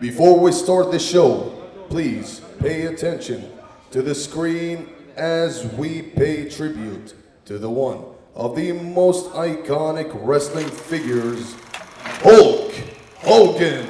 Before we start the show, please pay attention to the screen as we pay tribute to the one of the most iconic wrestling figures, Hulk Hogan.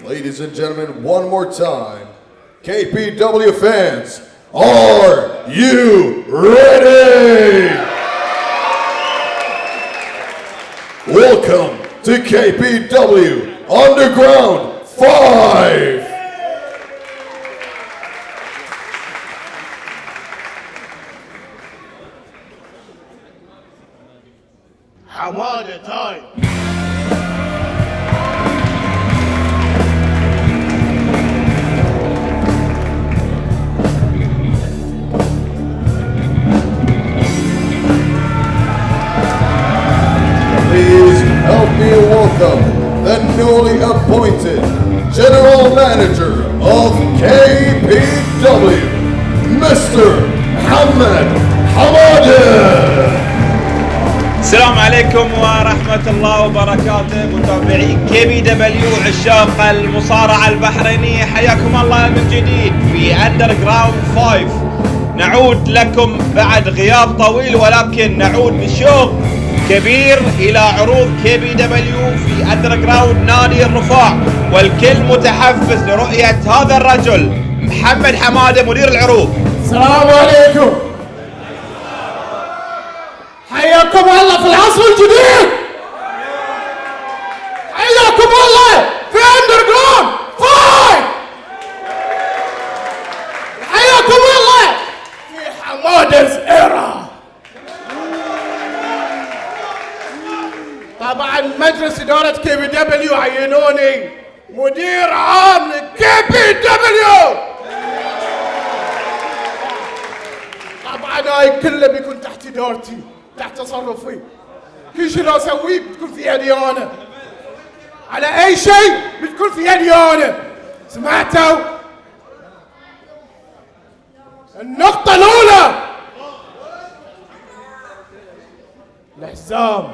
Ladies and gentlemen, one more time, KPW fans, are you ready? Welcome to KPW Underground 5. Hamada time. Please help me welcome the newly appointed General Manager of KPW, Mr. Mohammed Hamada. السلام عليكم ورحمة الله وبركاته متابعي KPW عشاق المصارعة البحرينية، حياكم الله من جديد في Underground 5. نعود لكم بعد غياب طويل، ولكن نعود بشوق كبير إلى عروض KPW في Underground نادي الرفاع، والكل متحفز لرؤية هذا الرجل محمد حمادة مدير العروض. السلام عليكم. حياكم الله في العصر الجديد. حياكم الله في Underground 5. حياكم الله في حمادة إيرا. طبعا مجلس إدارة KPW عينوني مدير عام KPW. طبعا هاي كله بيكون تحت إدارتي، تحت تصرفي. كل شيء لو اسويه بتكون في يدي انا. على اي شيء بتكون في يدي انا. سمعتوا؟ النقطة الأولى، الحزام.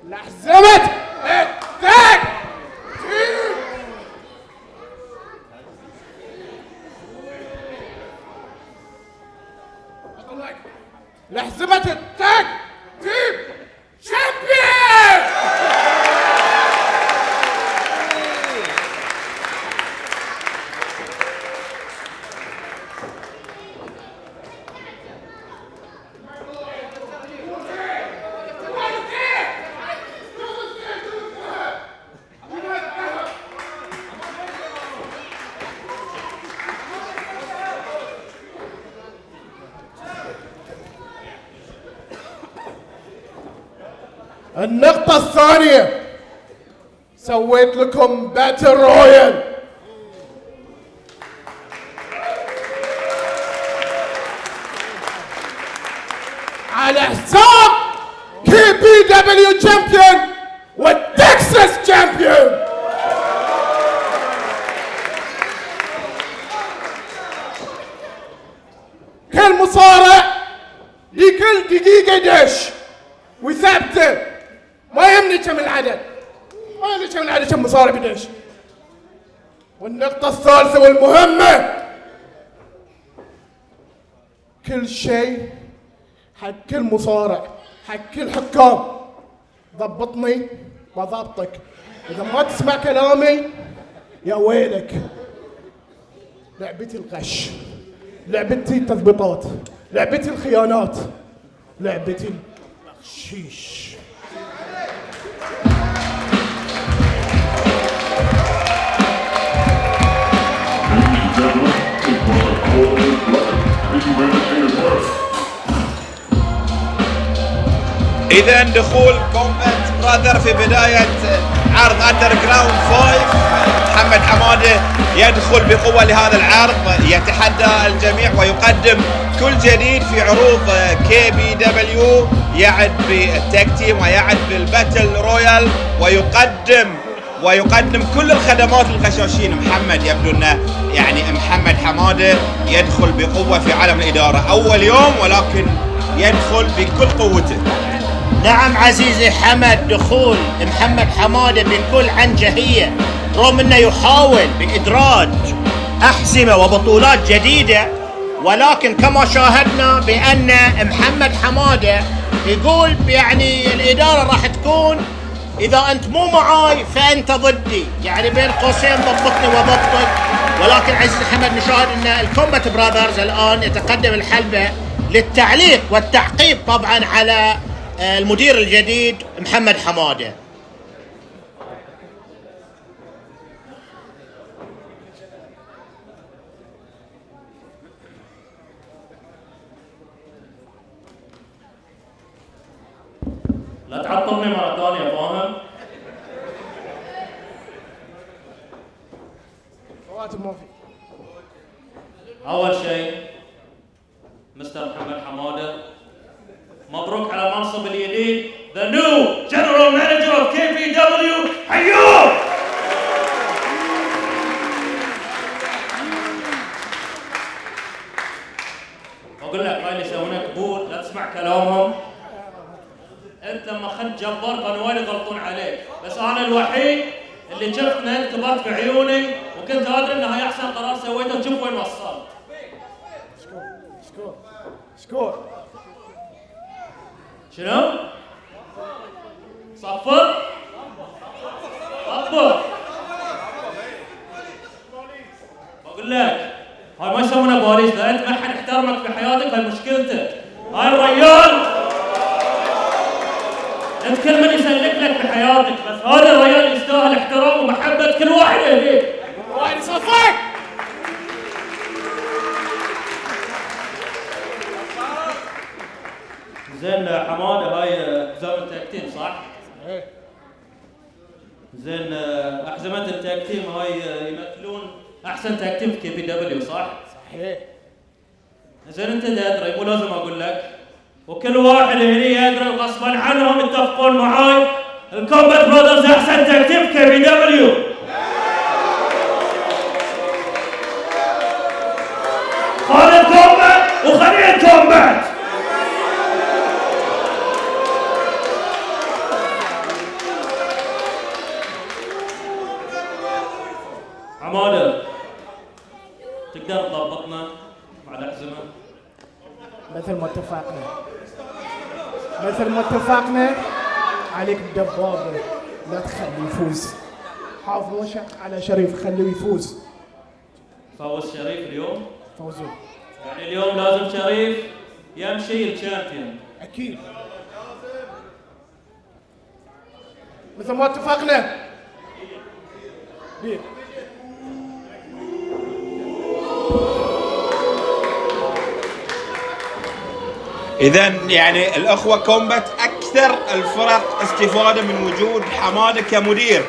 لحزمة التاج تيم. لحزمة التاج تيم شامبيون. النقطة الثانية، سويت لكم باتل رويال. على حساب KPW تشامبيون والتكساس تشامبيون. كل مصارع لكل دقيقة دش وثابته، ما يهمني كم العدد، ما يهمني كم العدد، كم مصارع بدش. والنقطة الثالثة والمهمة، كل شيء، حق كل مصارع، حق كل حكام. ضبطني وضبطك، اذا ما تسمع كلامي يا ويلك. لعبتي الغش، لعبتي التثبيطات، لعبتي الخيانات، لعبتي البخشيش. إذا دخول كومبات براذر في بداية عرض أندر جراوند 5. محمد حمادة يدخل بقوة لهذا العرض، يتحدى الجميع ويقدم كل جديد في عروض كي بي دبليو. يعد بالتاج تيم ويعد بالباتل رويال، ويقدم كل الخدمات للغشاشين. محمد يبدو انه يعني محمد حمادة يدخل بقوة في عالم الإدارة. أول يوم ولكن يدخل بكل قوته. نعم عزيزي حمد، دخول محمد حمادة بكل عنجهية، رغم انه يحاول بإدراج أحزمة وبطولات جديدة، ولكن كما شاهدنا بأن محمد حمادة يقول يعني الإدارة راح تكون إذا أنت مو معاي فأنت ضدي، يعني بين قوسين ضبطني وضبطك. ولكن عزيزي حمد نشاهد أن الكومبات براذرز الآن يتقدم الحلبة للتعليق والتعقيب طبعا على المدير الجديد محمد حمادة. لا تعطلني مرة ثانية، فاهم؟ فوات ما في. أول شيء مستر محمد حمادة، مبروك على المنصب الجديد، The new General Manager of KPW. حيوه! أقول لك هاي اللي يسوونك بول لا تسمع كلامهم. أنت لما أخذت جبار كانوا وايد يغلطون عليك، بس أنا الوحيد اللي شفت إن أنت كبرت في عيوني وكنت أدري إن هاي أحسن قرار سويته، وشوف وين وصلت. شكور. شنو؟ صفر؟ صفر. بقول لك هاي ما يسمونه بوليس، اذا انت ما حد احترمك في حياتك هاي مشكلتك. هاي الرجال انت كل من يسلك لك في حياتك، بس هذا الرجال يستاهل احترام ومحبة كل واحد اليك. واحد يصفق. زين حماده هاي حزام التاكتيم صح؟ ايه. زين احزمة التاكتيم هاي يمثلون احسن تاكتيم في كي بي دبليو صح؟ صحيح. زين انت تدري مو لازم اقول لك، وكل واحد هني يدري غصبا عنهم يتفقون معاي الكومبات براذرز احسن تاكتيم في كي بي دبليو. خالد كومبات وخليل كومبات. حماده تقدر تضبطنا مع الأحزمة؟ مثل ما اتفقنا عليك بدبابة، لا تخليه يفوز. حافظ وشك على شريف، خليه يفوز. فوز شريف اليوم؟ فوزوا. يعني اليوم لازم شريف يمشي الشامبيون. اكيد مثل ما اتفقنا. دير. إذا يعني الأخوة كومبات أكثر الفرق استفادة من وجود حمادة كمدير،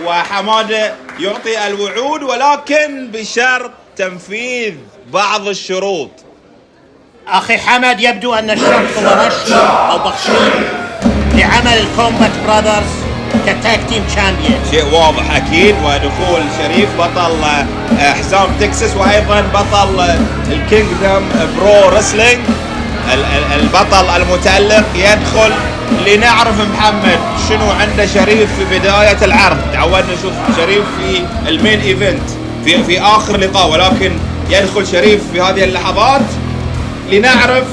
وحمادة يعطي الوعود ولكن بشرط تنفيذ بعض الشروط. أخي حمد يبدو أن الشرط هو رشوة أو بخشيش لعمل الكومبات براذرز كتاك تيم شامبيون. شيء واضح أكيد، ودخول شريف بطل حزام تكساس وأيضا بطل الكينجدم برو رسلينج، البطل المتألق يدخل لنعرف محمد شنو عنده شريف في بداية العرض. تعودنا نشوف شريف في المين ايفنت في آخر لقاء، ولكن يدخل شريف في هذه اللحظات لنعرف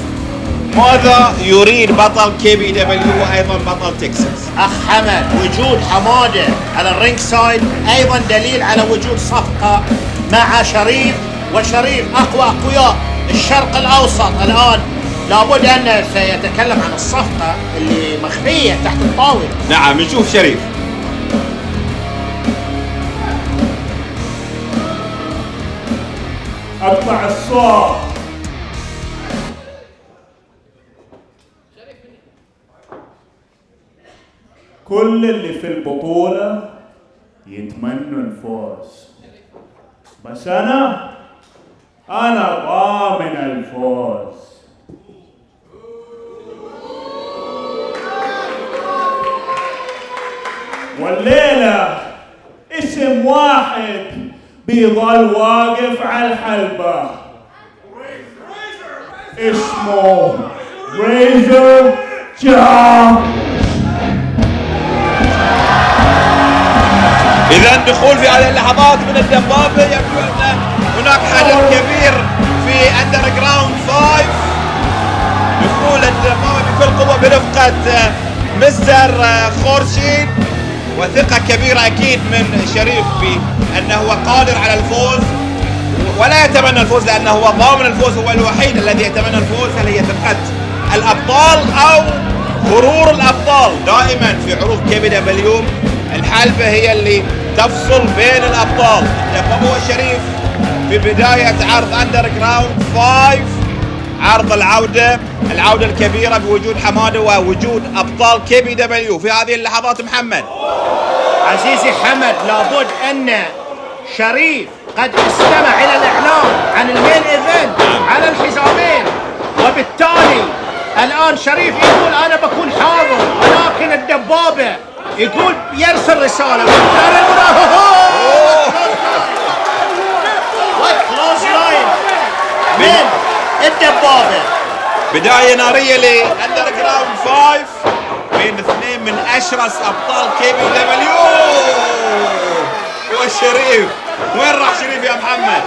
ماذا يريد بطل كي بي دبليو وايضا بطل تكساس. اخ حمد، وجود حماده على الرينج سايد ايضا دليل على وجود صفقه مع شريف، وشريف اقوى اقوياء الشرق الاوسط الان، لابد ان سيتكلم عن الصفقه اللي مخفيه تحت الطاوله. نعم نشوف شريف. اقطع الصوت. كل اللي في البطولة يتمنوا الفوز، بس أنا ضامن الفوز. والليلة اسم واحد بيضل واقف على الحلبة، اسمه ريزر جام. إذا دخول في هذه اللحظات من الدبابة، يبدو أن هناك حدث كبير في أندر جراوند 5. دخول الدبابة بكل قوة برفقة مستر خورشيد، وثقة كبيرة أكيد من شريف بأنه هو قادر على الفوز ولا يتمنى الفوز لأنه هو ضامن الفوز، هو الوحيد الذي يتمنى الفوز. هل هي ثقة الأبطال أو غرور الأبطال؟ دائما في عروض كي بي دبليو الحلبة هي اللي تفصل بين الأبطال. الدبابة والشريف في بداية عرض أندر جراوند 5، عرض العودة الكبيرة بوجود حمادة ووجود أبطال كي بي دبليو في هذه اللحظات. محمد عزيزي حمد، لابد أن شريف قد استمع إلى الإعلان عن المين إيفنت على الحزامين، وبالتالي الآن شريف يقول أنا بكون حاضر، ولكن الدبابة يقول يرسل رسالة كلوز لاين من الدبابة. بداية نارية لأندر جراوند 5 بين اثنين من أشرس أبطال كي بي دبليو والشريف. وين راح شريف يا محمد؟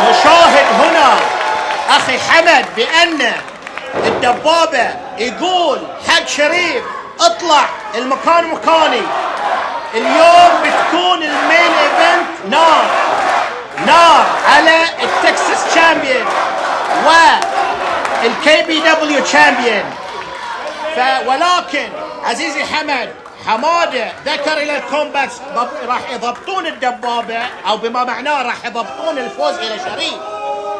نشاهد هنا أخي حمد بأن الدبابة يقول حق شريف اطلع المكان مكاني، اليوم بتكون المين ايفنت نار على التكساس تشامبيون والكي بي دبليو تشامبيون. ولكن عزيزي حمد، حماده ذكر الى الكومبات راح يضبطون الدبابه، او بما معناه راح يضبطون الفوز الى شريف،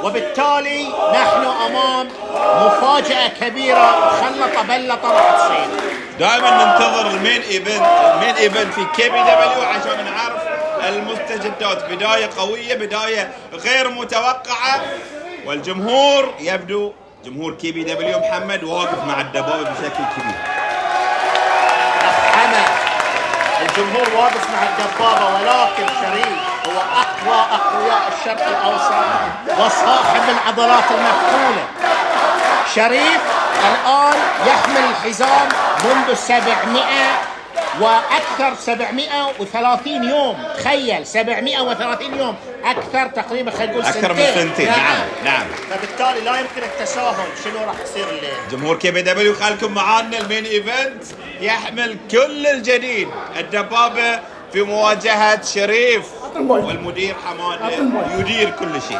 وبالتالي نحن امام مفاجاه كبيره وخلطه بلطه راح تصير. دائما ننتظر المين ايفنت في كي بي دبليو عشان نعرف المستجدات. بدايه قويه، بدايه غير متوقعه، والجمهور يبدو جمهور كي بي دبليو محمد واقف مع الدبابه بشكل كبير. حمد، الجمهور واقف مع الدبابه، ولكن شريف هو اقوى اقوياء الشرق الاوسط وصاحب العضلات المفتوله. شريف الان يحمل الحزام منذ 730 يوم. تخيل 730 يوم، اكثر تقريبا خلينا نقول اكثر من سنتين. نعم. فبالتالي لا يمكن التساهل شنو راح يصير الليل. جمهور كي بي دبليو خلكم معانا. المين ايفنت يحمل كل الجديد. الدبابه في مواجهه شريف والمدير حماده يدير كل شيء.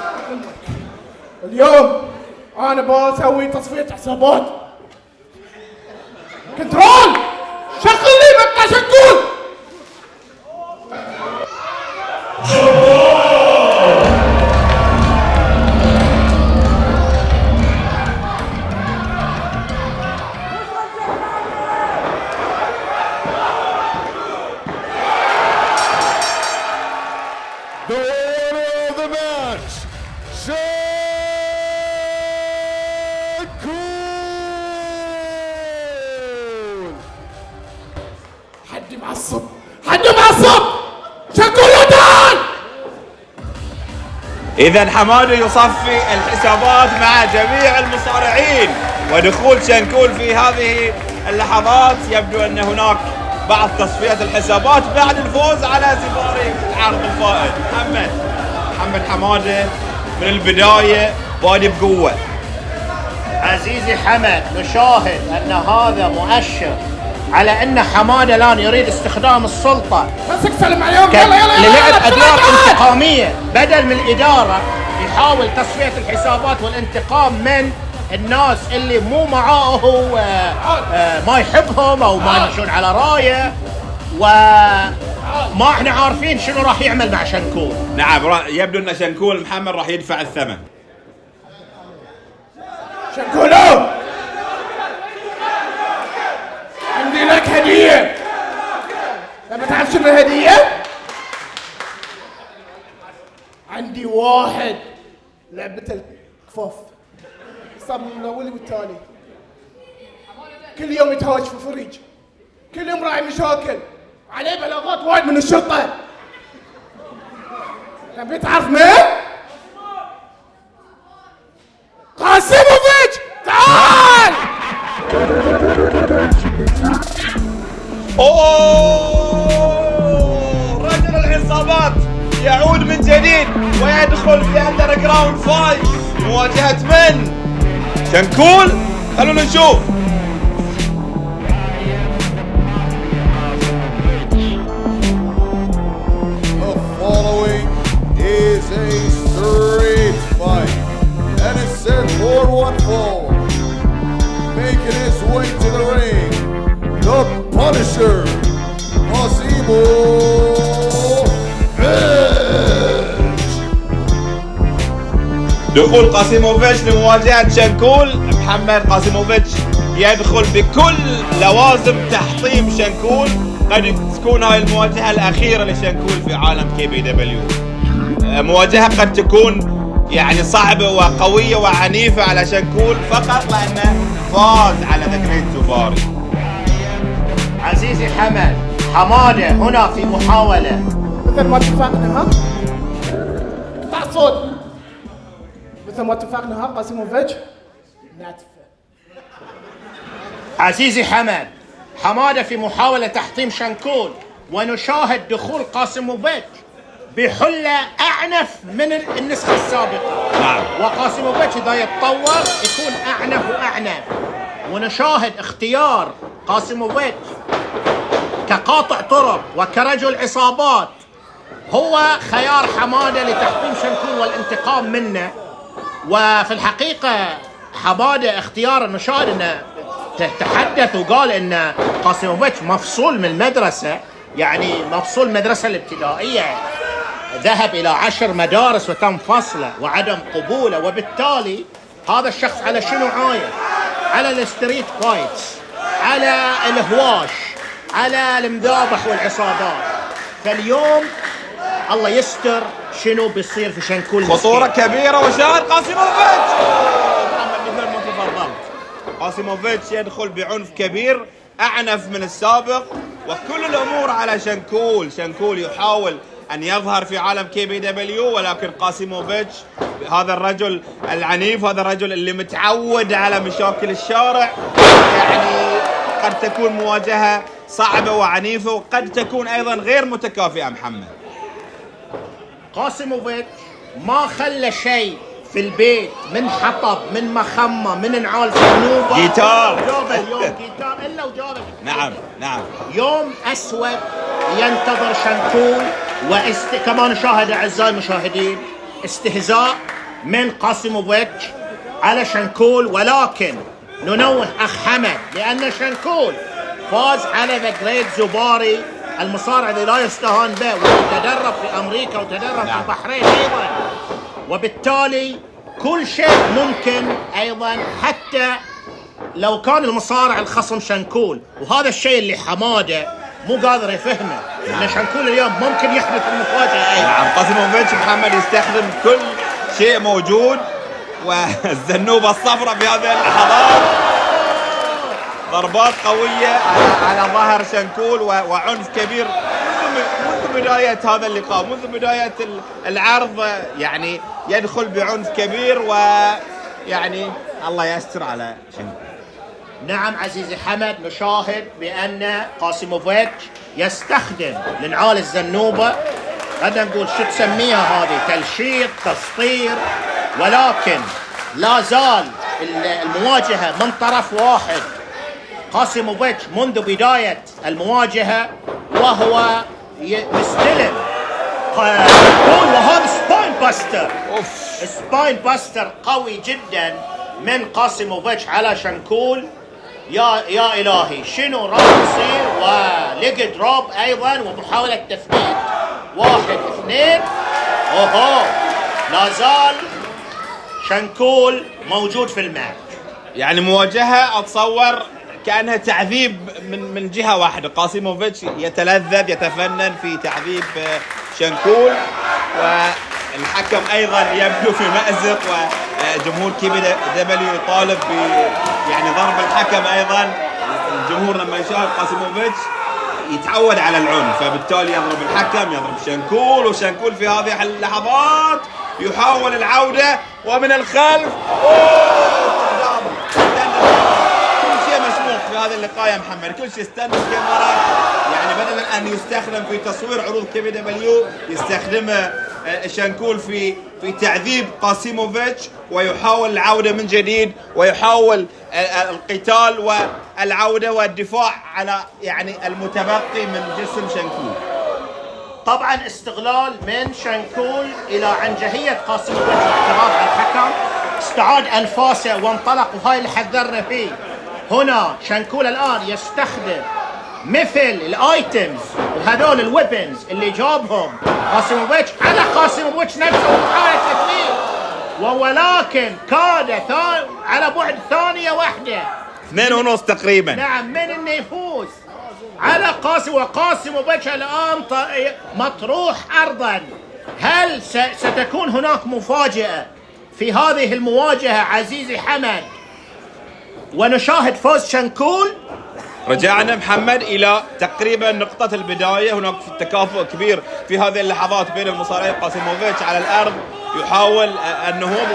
اليوم انا بسوي تصفيه حسابات. كنترول شغل لي مقطع شكول. The winner of the match, شكول. حد معصب شكول تعال. إذا حماده يصفي الحسابات مع جميع المصارعين، ودخول شنكول في هذه اللحظات يبدو أن هناك بعض تصفية الحسابات بعد الفوز على زباري في العرض الفائت. محمد حماده من البداية بادي بقوة. عزيزي حمد، نشاهد أن هذا مؤشر على أن حمادة الآن يريد استخدام السلطة مسك سلم عليهم. يلا يلا للعب أدوار انتقامية، بدل من الإدارة يحاول تصفية الحسابات والانتقام من الناس اللي مو معاه ما يحبهم أو ما يمشون على رايه، وما احنا عارفين شنو راح يعمل مع شنكول. نعم، يبدو ان شنكول محمد راح يدفع الثمن. شنكولو، عندي لك هدية. لما تعرف شنو الهدية؟ عندي واحد لعبة الكفاف صار من الأول والتالي، كل يوم يتهاوش في فريج، كل يوم راعي مشاكل، عليه بلاغات وايد من الشرطة. تبي تعرف مين؟ قاسموفيتش، تعال! اوه، رجل العصابات يعود من جديد ويدخل في اندر جراوند 5 مواجهة من؟ شنكول. خلونا نشوف. The following is a street fight and it's set for one fall. Making his way to the ring, the Punisher, Qasimovic. دخول قاسيموفيتش لمواجهة شنكول. محمد قاسيموفيتش يدخل بكل لوازم تحطيم شنكول. قد تكون هاي المواجهة الأخيرة لشنكول في عالم KBW. مواجهة قد تكون يعني صعبة وقوية وعنيفة على شنكول فقط لأنه فاز على ذا جريت زباري. عزيزي حمد، حمادة هنا في محاولة. مثل ما اتفقنا، ها؟ قطع الصوت. مثل ما اتفقنا، ها؟ قاسموفيتش ناتفة. عزيزي حمد، حمادة في محاولة تحطيم شنكول، ونشاهد دخول قاسموفيتش بحلة أعنف من النسخة السابقة. نعم. وقاسموفيتش إذا يتطور يكون أعنف وأعنف. ونشاهد اختيار قاسموفيتش كقاطع طرق وكرجل عصابات هو خيار حمادة لتحطيم شنكول والانتقام منه. وفي الحقيقة حمادة اختيار النشاهد انه تحدث وقال ان قاسموفيتش مفصول من المدرسة، يعني مفصول المدرسة الابتدائية، ذهب إلى 10 مدارس وتم فصله وعدم قبوله، وبالتالي هذا الشخص على شنو عايش؟ على الستريت فايتس، على الهواش، على المذابح والعصابات. فاليوم الله يستر شنو بيصير في شنكول. خطورة كبيرة وشاهد قاسيموفيتش. محمد مثل ما تفضلت، قاسيموفيتش يدخل بعنف كبير أعنف من السابق، وكل الأمور على شنكول. شنكول يحاول أن يظهر في عالم KBW، ولكن قاسيموفيتش هذا الرجل العنيف، هذا الرجل اللي متعود على مشاكل الشارع، يعني قد تكون مواجهة صعبة وعنيفة، وقد تكون أيضا غير متكافئة. محمد قاسموفيتش ما خلى شيء في البيت من حطب، من مخمة، من نعال زنوبة، جيتار. جاب اليوم جيتار إلا وجاب. نعم نعم. يوم أسود ينتظر شنكول، كما نشاهد أعزائي المشاهدين استهزاء من قاسموفيتش على شنكول. ولكن ننوه أخ حمد بأن شنكول فاز على ذا جريت زباري، المصارع الذي لا يستهان به، وتدرب في أمريكا وتدرب في البحرين أيضا، وبالتالي كل شيء ممكن أيضا حتى لو كان المصارع الخصم شنكول. وهذا الشيء اللي حمادة مو قادر يفهمه، ان شنكول اليوم ممكن يحدث المفاجأة أيضا. نعم، قاسموفيتش محمد يستخدم كل شيء موجود، والزنوبة الصفراء في هذه اللحظات ضربات قوية على ظهر شنكول وعنف كبير منذ بداية هذا اللقاء، منذ بداية العرض، يعني يدخل بعنف كبير، ويعني الله يستر على شنكول. نعم عزيزي حمد، نشاهد بأن قاسموفيتش يستخدم لنعال الزنوبة، بدنا نقول شو تسميها هذه، تلشيط، تسطير، ولكن لا زال المواجهة من طرف واحد. قاسموفيتش منذ بداية المواجهة وهو يستلم وهذا سباين باستر. سباين باستر قوي جدا من قاسموفيتش على شنكول. يا إلهي شنو راح يصير؟ وليج دروب أيضا ومحاولة تثبيت 1-2. أوهو لا زال شنكول موجود في الماتش. يعني مواجهة أتصور كأنها تعذيب من جهة واحدة. قاسموفيتش يتلذذ يتفنن في تعذيب شنكول، والحكم أيضا يبدو في مأزق، وجمهور كيبي دبليو يطالب يعني ضرب الحكم أيضا. الجمهور لما يشاهد قاسموفيتش يتعود على العنف، فبالتالي يضرب الحكم يضرب شنكول، وشنكول في هذه اللحظات يحاول العودة ومن الخلف. كل شيء مسموح في هذا اللقاء يا محمد، كل شيء استنى الكاميرا. يعني بدلا أن يستخدم في تصوير عروض كيبي دبليو يستخدمه شنكول في تعذيب قاسموفيتش، ويحاول العودة من جديد، ويحاول القتال والعودة والدفاع على يعني المتبقي من جسم شنكول. طبعا استغلال من شنكول الى عنجهية قاسموفيتش واعتراض على الحكم، استعاد انفاسه وانطلق، وهاي اللي حذرنا فيه. هنا شنكول الان يستخدم مثل الايتمز وهذول الويبنز اللي جابهم قاسموفيتش على قاسموفيتش نفسه ومحاولة تثبيت، ولكن كاد على بعد ثانية واحدة 2.5 تقريبا نعم من انه يفوز على وقاسموفيتش الان مطروح ارضا. هل ستكون هناك مفاجأة في هذه المواجهة عزيزي حمد ونشاهد فوز شنكول؟ رجعنا محمد إلى تقريبا نقطة البداية. هناك تكافؤ كبير في هذه اللحظات بين المصارعين. قاسموفيتش على الأرض يحاول النهوض،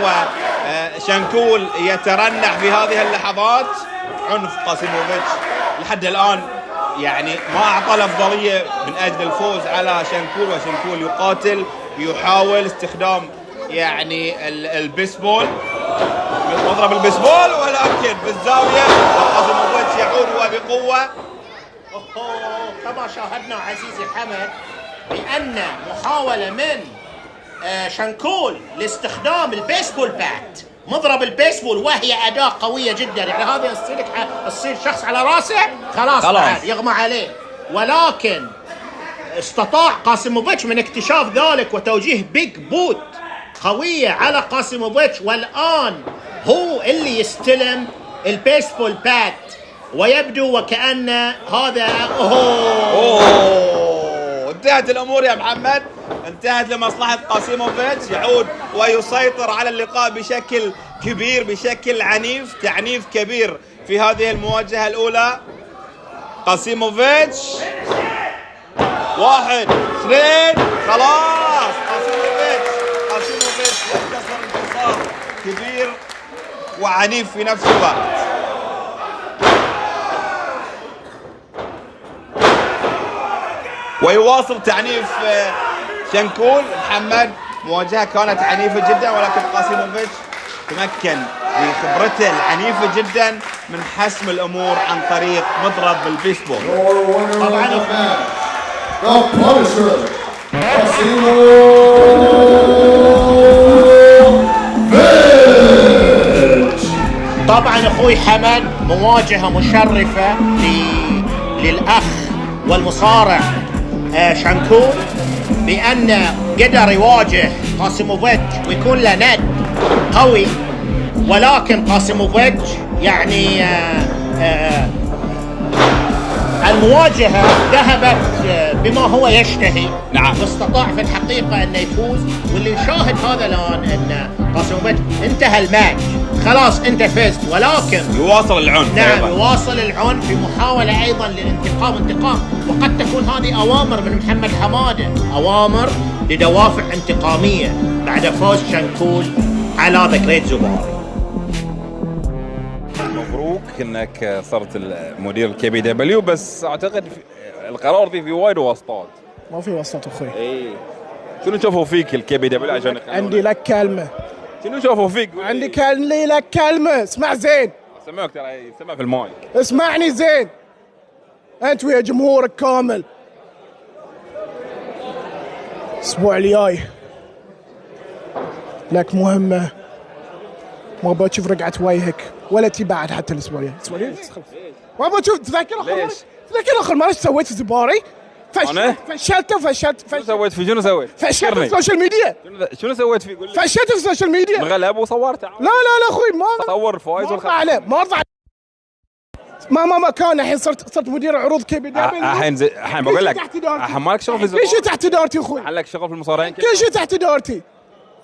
وشنكول يترنح في هذه اللحظات. عنف قاسموفيتش لحد الآن يعني ما أعطى الأفضلية من أجل الفوز على شنكول، وشنكول يقاتل يحاول استخدام يعني البيسبول، مضرب البيسبول، ولكن في الزاوية قاسموفيتش يعود وبقوة. كما شاهدنا عزيزي حمد بأن محاولة من شنكول لاستخدام البيسبول بات، مضرب البيسبول، وهي أداة قوية جدا. يعني هذا يصير شخص على راسه خلاص يغمى عليه، ولكن استطاع قاسموفيتش من اكتشاف ذلك وتوجيه بيج بوت قوية على قاسموفيتش، والآن هو اللي يستلم البيسبول بات، ويبدو وكأن هذا انتهت الأمور يا محمد، انتهت لمصلحة قاسموفيتش. يعود ويسيطر على اللقاء بشكل كبير، بشكل عنيف، تعنيف كبير في هذه المواجهة الأولى. قاسموفيتش 1 2 خلاص. قاسموفيتش انتصر انتصار كبير وعنيف في نفس الوقت. ويواصل تعنيف شنكول. محمد مواجهة كانت عنيفة جدا، ولكن قاسموفيتش تمكن بخبرته العنيفة جدا من حسم الأمور عن طريق مضرب البيسبول. طبعا اخوي حمد مواجهة مشرفة للأخ والمصارع شنكول، بأن قدر يواجه قاسموفيتش ويكون له ند قوي، ولكن قاسموفيتش يعني المواجهة ذهبت بما هو يشتهي. نعم. واستطاع في الحقيقة أن يفوز، واللي نشاهد هذا الآن أن قاسموفيتش انتهى الماتش خلاص انت فزت، ولكن يواصل العنف. نعم يواصل العنف في محاولة أيضا للانتقام، وقد تكون هذه أوامر من محمد حمادة، أوامر لدوافع انتقامية بعد فوز شنكول على ذا جريت زبار. مبروك انك صرت مدير الكي بي دبليو، بس اعتقد القرار في وايد واسطات. ما في وسط اخوي. اي شنو تشوفوا فيك الكي بي دبليو عشان عندي لك كلمة، شنو شافوا فيك؟ عندي كان لي لك كلمة، اسمع زين. سمعك ترى يسمع في المايك. اسمعني زين. انت ويا جمهورك كامل. الاسبوع الجاي لك مهمة، ما ابغى اشوف رقعة وجهك ولا تي بعد حتى الاسبوع الجاي. الاسبوع الجاي ما ابغى اشوف. تذكر اخر مرة ايش سويت في زباري؟ فشلت. شنو سويت فيه؟ شنو سويت؟ فشلت في السوشيال ميديا. شنو سويت فيه؟ قول لي. فشلت في السوشيال ميديا. انغلب وصورته. لا اخوي ما صور الفوائز والخسائر. ما ارضى عليه. ما كان الحين صرت مدير عروض كي بي دبليو. الحين بقول لك الحين مالك شغل في كل شيء تحت ادارتي اخوي. الحين لك شغل في المصارعين. كل شيء تحت ادارتي.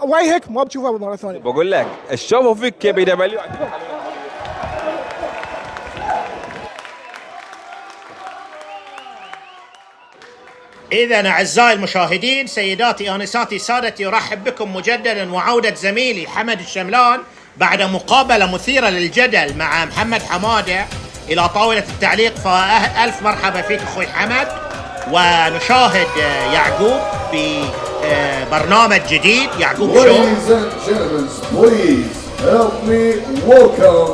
وجهك ما بتشوفه مره ثانيه. بقول لك ايش شافوا فيك كي بي دبليو. إذا أعزائي المشاهدين، سيداتي آنساتي سادتي، أرحب بكم مجددا وعودة زميلي حمد الشملان بعد مقابلة مثيرة للجدل مع محمد حمادة إلى طاولة التعليق. فألف مرحبا فيك أخوي حمد. ونشاهد يعقوب ببرنامج جديد، يعقوب شو. Ladies and gentlemen, please help me welcome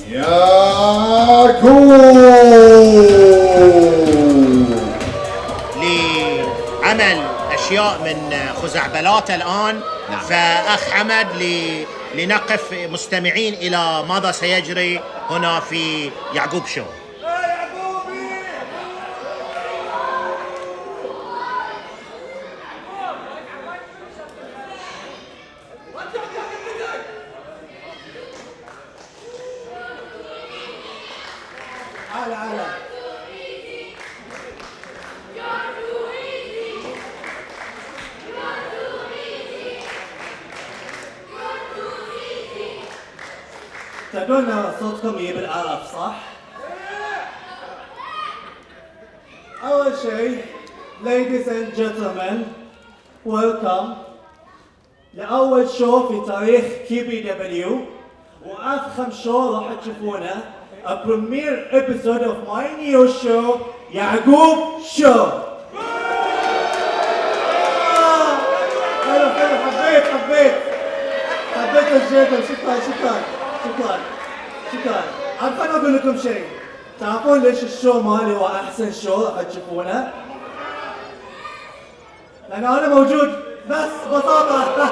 يعقوب. لعمل أشياء من خزعبلاته الآن. نعم. فأخ حمد لنقف مستمعين إلى ماذا سيجري هنا في يعقوب شو. تقولنا صوتكم يجيب العرف صح؟ أول شيء ladies and gentlemen welcome لأول شو في تاريخ كي بي دبليو وأفخم شو راح تشوفونه a premiere episode of my new show يعقوب شو. حلو حبيت الجدل. شكرا. خلنا اقول لكم شيء. تعرفون ليش الشو مالي هو احسن شو راح تشوفونه؟ لان انا موجود بس ببساطه.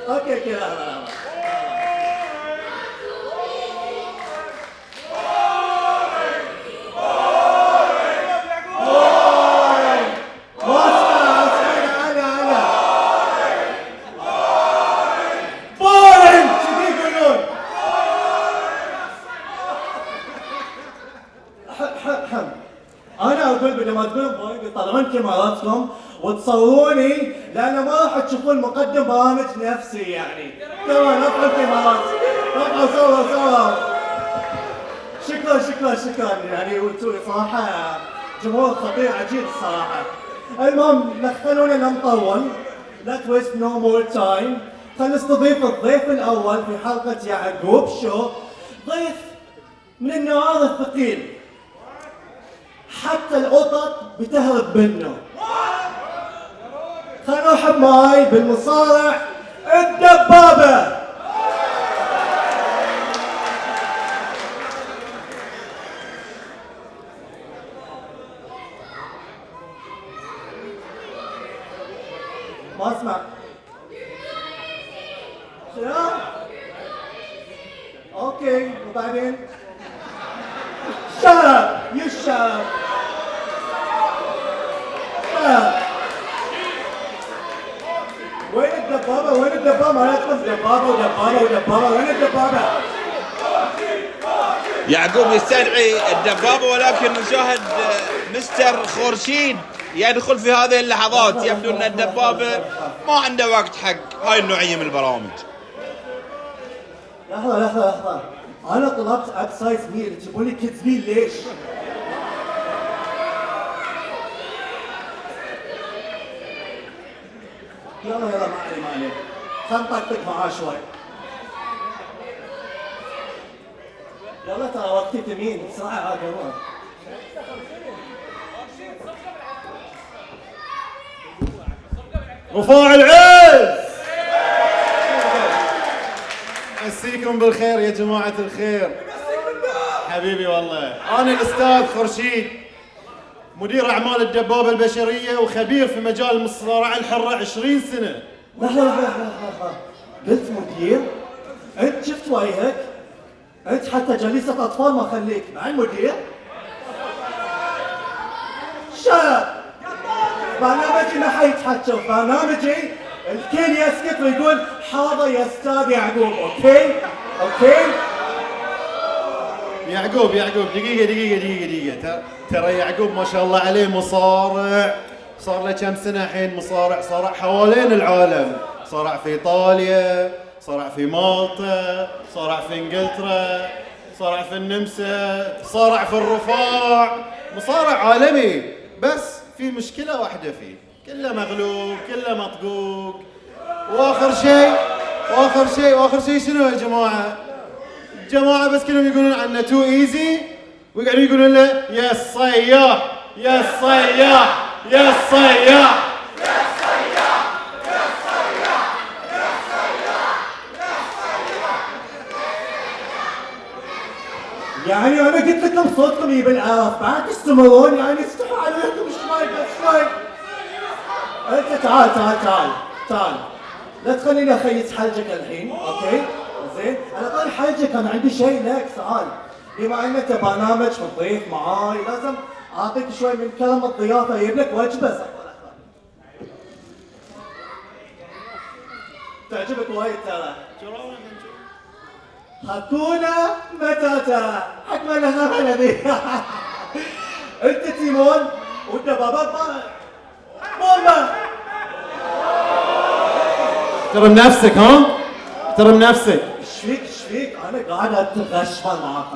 اوكي كذا. انا اقول بدل ما تقولون بوينج تطلعون كاميراتكم وتصوروني لان ما راح تشوفون مقدم برامج نفسي يعني. كمان افهم كاميرات. طبعا صور. شكرا يعني وانتم صراحه جمهور خطير عجيب الصراحه. المهم خلونا لا نطول. لا تويست نو مور تايم. خلينا نستضيف الضيف الاول في حلقه يعقوب شو. ضيف من النوع الثقيل حتى القطط بتهرب منه. خلينا نرحب معاي بالمصارع الدبابة. ما اسمع. شنو؟ اوكي وبعدين؟ Shut up! You shut up! وين الدبابة؟ ما يخلص دبابة وين الدبابة؟ يعقوب يستدعي الدبابة، ولكن نشاهد مستر خورشيد يدخل في هذه اللحظات. يبدو ان الدبابة ما عنده وقت حق هاي النوعية من البرامج. لحظة. أنا طلبت أكسايز ميل، تجيبوا لي كيدز ميل ليش؟ يلا ما علي. خل نطقطق معاه شوي. يلا ترى وقتي تمين، بسرعة كمان. رفاع العز. مسيكم بالخير يا جماعة الخير. حبيبي والله. أنا الأستاذ خورشيد، مدير أعمال الدبابة البشرية وخبير في مجال المصارعة الحرة 20 سنة. لحظة قلت مدير؟ أنت شفت وجهك؟ أنت حتى جليسة أطفال ما خليك مع المدير؟ شاب برنامجي ما حيتحكى، برنامجي الكل يسكت ويقول حاضر يا أستاذ يعقوب. أوكي؟ يعقوب دقيقة. ترى يعقوب ما شاء الله عليه مصارع، صار له كم سنة الحين مصارع، صارع حوالين العالم، صارع في إيطاليا، صارع في مالطا، صارع في إنجلترا، صارع في النمسا، صارع في الرفاع، مصارع عالمي. بس في مشكلة واحدة فيه، كله مغلوب، كله مطقوق. وآخر شيء شنو يا جماعة؟ الجماعة بس كلهم يقولون عنه تو ايزي، ويقعدوا يقولون له يا الصياح يا الصياح يا الصياح. يعني أنا قلت لكم صوتكم يبي العرف، بعد تستمرون يعني استحوا عليكم شوي. أنت تعال لا تخليني أخيس حلجك الحين، أوكي؟ زين؟ على طول حلجك أنا عندي شيء لك سؤال. بما أن أنت برنامج مضيف معاي لازم أعطيك شوي من كلام الضيافة، أجيب لك وجبة. تعجبك وايد ترى. هاكونا متاتا، حكما لها ذي. انت تيمون وانت بابا بومبا. احترم نفسك، ها؟ احترم نفسك. ايش فيك؟ انا قاعد اتغشمر معاك.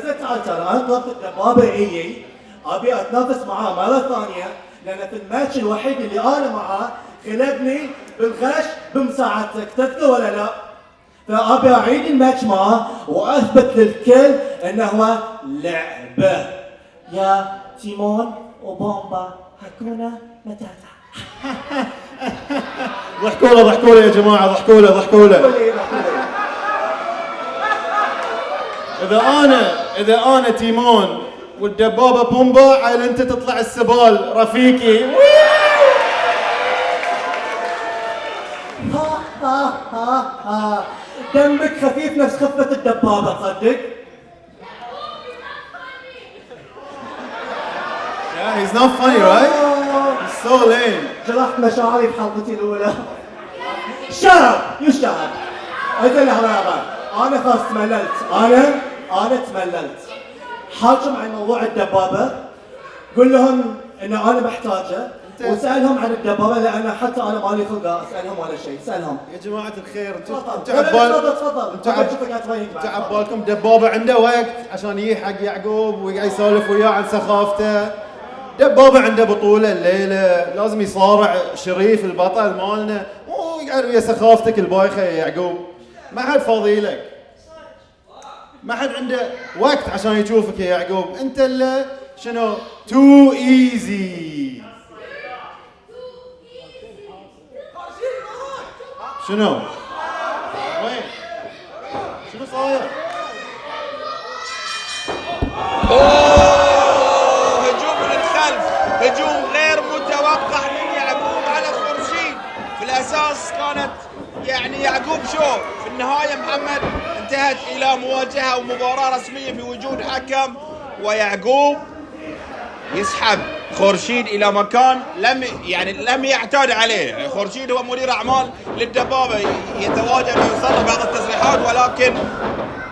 زين تعال انا طلبت الدبابه ايي، ابي اتنافس معاه مره ثانيه، لان في الماتش الوحيد اللي انا معاه غلبني بالغش بمساعدتك، تذكر ولا لا؟ فأبي أعيد الماتش معه وأثبت للكل أنه هو لعبة. يا تيمون وبومبا هاكونا متاتا. ضحكوا له يا جماعة، ضحكوا له. إذا أنا تيمون والدبابة بومبا، عيل أنت تطلع السبال رفيقي. دمك خفيف نفس خفة الدبابة، تصدق؟ Yeah, he's not funny, right? He's so lame. جرحت مشاعري في حلقتي الأولى. شرب يشرب. إذن هذا أنا خلاص تمللت. أنا تمللت. حاكم عن موضوع الدبابة. قول لهم إن أنا محتاجة. وسألهم عن الدبابة، لأن حتى أنا مالي خلق أسألهم ولا شيء. سألهم يا جماعة الخير، انتوا تفضل. عبالكم دبابة عنده وقت عشان يجي حق يعقوب ويقعد يسولف وياه عن سخافته. دبابة عنده بطولة الليلة، لازم يصارع شريف البطل مالنا، ويقعد ويا سخافتك البايخة يا يعقوب. ما حد فاضي لك، ما حد عنده وقت عشان يشوفك يا يعقوب. انت اللي شنو تو ايزي. شنو؟ وين؟ شنو صاير؟ هجوم من الخلف، هجوم غير متوقع من يعقوب على خورشيد. في الأساس كانت يعني يعقوب شو في النهاية محمد انتهت إلى مواجهة ومباراة رسمية في وجود حكم، ويعقوب يسحب خورشيد الى مكان لم يعتاد عليه. خورشيد هو مدير اعمال للدبابه، يتواجد ويصرح بعض التصريحات، ولكن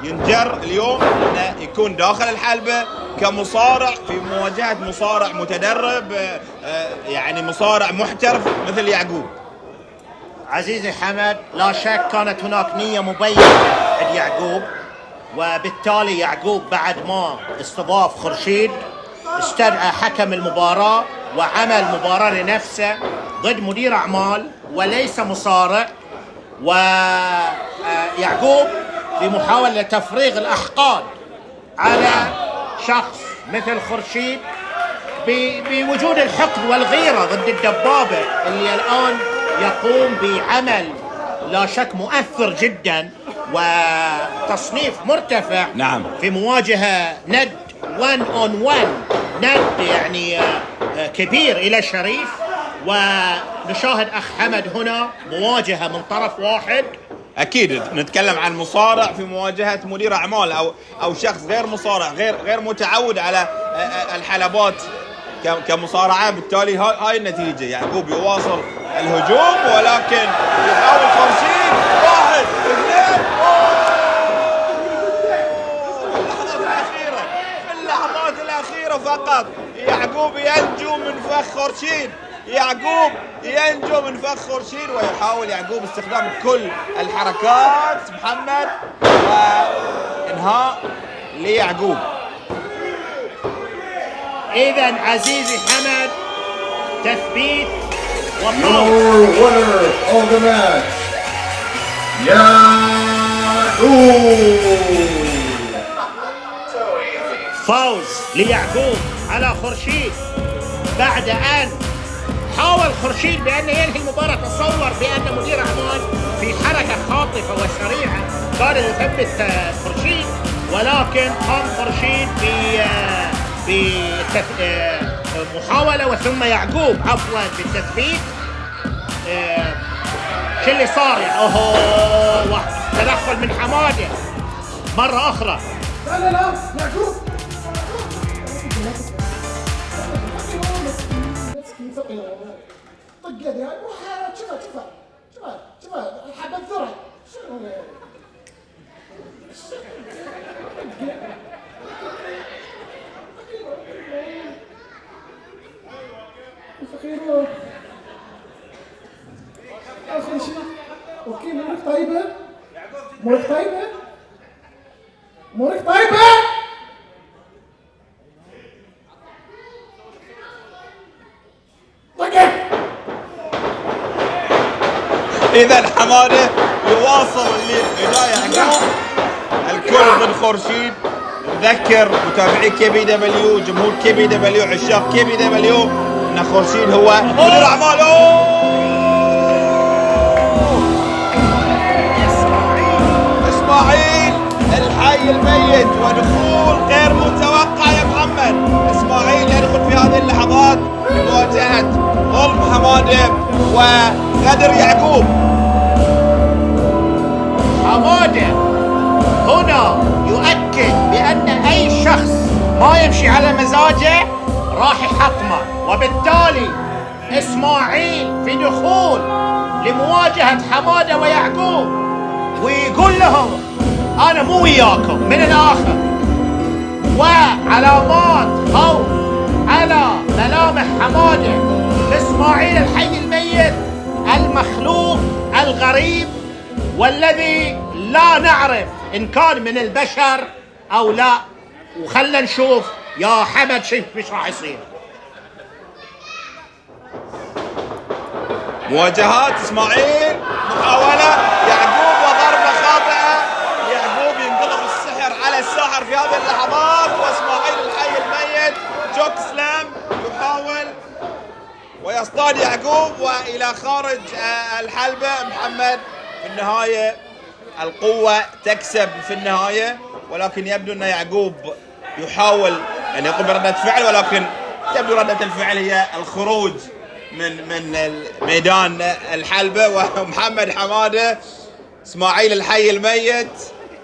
ينجر اليوم انه يكون داخل الحلبه كمصارع في مواجهه مصارع متدرب، يعني مصارع محترف مثل يعقوب. عزيزي حمد، لا شك كانت هناك نية مبينة عند يعقوب، وبالتالي يعقوب بعد ما استضاف خورشيد استدعى حكم المباراة وعمل مباراة لنفسه ضد مدير أعمال وليس مصارع. ويعقوب في محاولة تفريغ الأحقاد على شخص مثل خورشيد بوجود الحقد والغيرة ضد الدبابة اللي الآن يقوم بعمل لا شك مؤثر جدا وتصنيف مرتفع. نعم. في مواجهة ند 1 on 1، ند يعني كبير إلى شريف. ونشاهد أخ حمد هنا مواجهة من طرف واحد. اكيد نتكلم عن مصارع في مواجهه مدير اعمال او شخص غير مصارع، غير متعود على الحلبات كمصارعه، بالتالي هاي النتيجه. يعقوب يواصل الهجوم ولكن يحاول خمسين. 1 2 في اللحظات الاخيره فقط يعقوب ينجو من فخ خورشيد. يعقوب ينجو من فخ خورشيد ويحاول يعقوب استخدام كل الحركات محمد، وانهاء ليعقوب. إذن عزيزي حمد تثبيت Your وفوز. winner of the match, Yaqub. فوز ليعقوب على خورشيد بعد أن حاول خورشيد بأن ينهي المباراة. تصور بأن مدير أعمال في حركة خاطفة وسريعة كان يثبت خورشيد، ولكن قام خورشيد بمحاولة وثم يعقوب عفوا بالتثبيت. شو اللي صار يعني؟ اوه تدخل من حمادة مرة أخرى. لا لا لا يعقوب طق يدي شوف حبة ذرة فقير آخر شيء. أوكي مورك طيبة، مورك طيبة، مورك طيبة. اذا حماده يواصل لبدايه يعقوب. الكل ضد خورشيد. نذكر متابعي كي بي دبليو، جمهور كي بي دبليو، عشاق كي بي دبليو، ان خورشيد هو مدير اعمال. اسماعيل الحي الميت ودخول غير متوقع يا محمد. اسماعيل يدخل في هذه اللحظات لمواجهه ظلم حماده وغدر يعقوب. حمادة هنا يؤكد بأن أي شخص ما يمشي على مزاجه راح يحطمه، وبالتالي إسماعيل في دخول لمواجهة حمادة ويعقوب ويقول لهم أنا مو وياكم من الآخر، وعلامات خوف على ملامح حمادة إسماعيل الحي الميت المخلوق الغريب والذي لا نعرف إن كان من البشر أو لا. وخلنا نشوف يا حمد مش راح يصير. مواجهات اسماعيل، محاولة يعقوب وضربة خاطئة. يعقوب ينقلب السحر على الساحر في هذه اللحظات، واسماعيل الحي الميت جوك سلام يحاول ويصطاد يعقوب والى خارج الحلبة. محمد في النهاية القوة تكسب في النهاية، ولكن يبدو ان يعقوب يحاول ان يقوم بردة فعل، ولكن تبدو ردة الفعل هي الخروج من ميدان الحلبة. ومحمد حمادة اسماعيل الحي الميت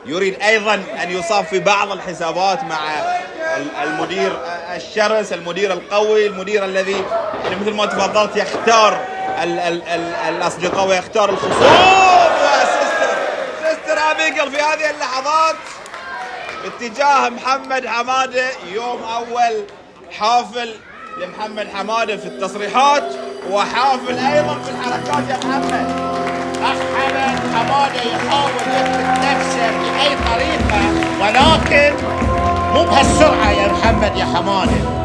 يريد ايضا ان يصاب في بعض الحسابات مع المدير الشرس، المدير القوي، المدير الذي يعني مثل ما تفضلت يختار الاصدقاء ويختار الخصوم. وسيستر ابيجل في هذه اللحظات باتجاه محمد حمادة. يوم اول حافل لمحمد حمادة في التصريحات وحافل ايضا في الحركات يا محمد. أخ حمادة يحاول يثبت نفسه بأي طريقة، ولكن مو بهالسرعة يا محمد يا حمادة.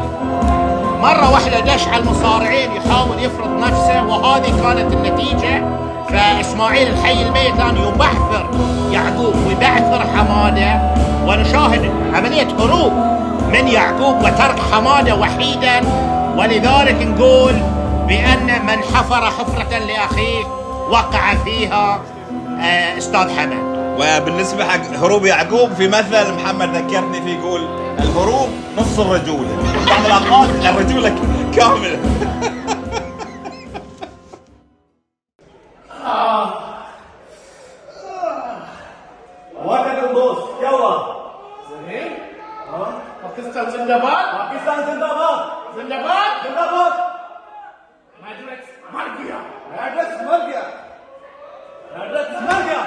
مرة واحدة دش على المصارعين يحاول يفرض نفسه، وهذه كانت النتيجة. فإسماعيل الحي الميت الآن يبعثر يعقوب ويبعثر حمادة، ونشاهد عملية هروب من يعقوب وترك حمادة وحيدا، ولذلك نقول بأن من حفر حفرة لأخيه وقع فيها أستاذ حمد. وبالنسبة حق هروب يعقوب، في مثل محمد ذكرني فيه يقول الهروب نص الرجولة، بعض الأوقات الرجولة كاملة. وقت البوس يلا. زين؟ باكستان زندباد؟ باكستان زندباد. زندباد؟ زندباد. مدركس مرقية. مدركس مرقية. مدركس مرقية.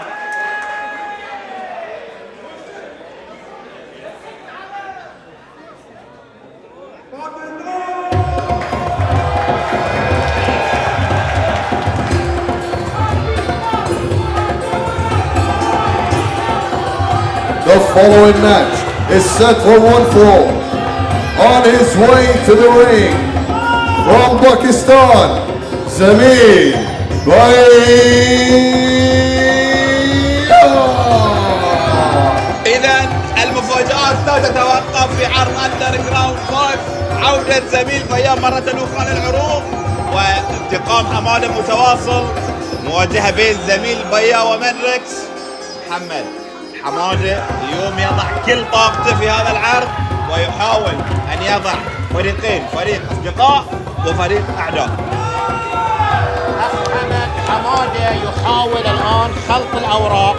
The following match is set for one fall. On his way to the ring, from Pakistan, Zamil Bhaiya. إذا المفاجآت لا تتوقف في عرض أندر جراوند 5. عودة زميل بيا مرة أخرى للعروض، وانتقام حمادة متواصل. مواجهة بين زميل بيا ومدركس. محمد حمادة اليوم يضع كل طاقته في هذا العرض، ويحاول أن يضع فريقين، فريق أصدقاء وفريق أعداء. محمد حمادة يحاول الآن خلط الأوراق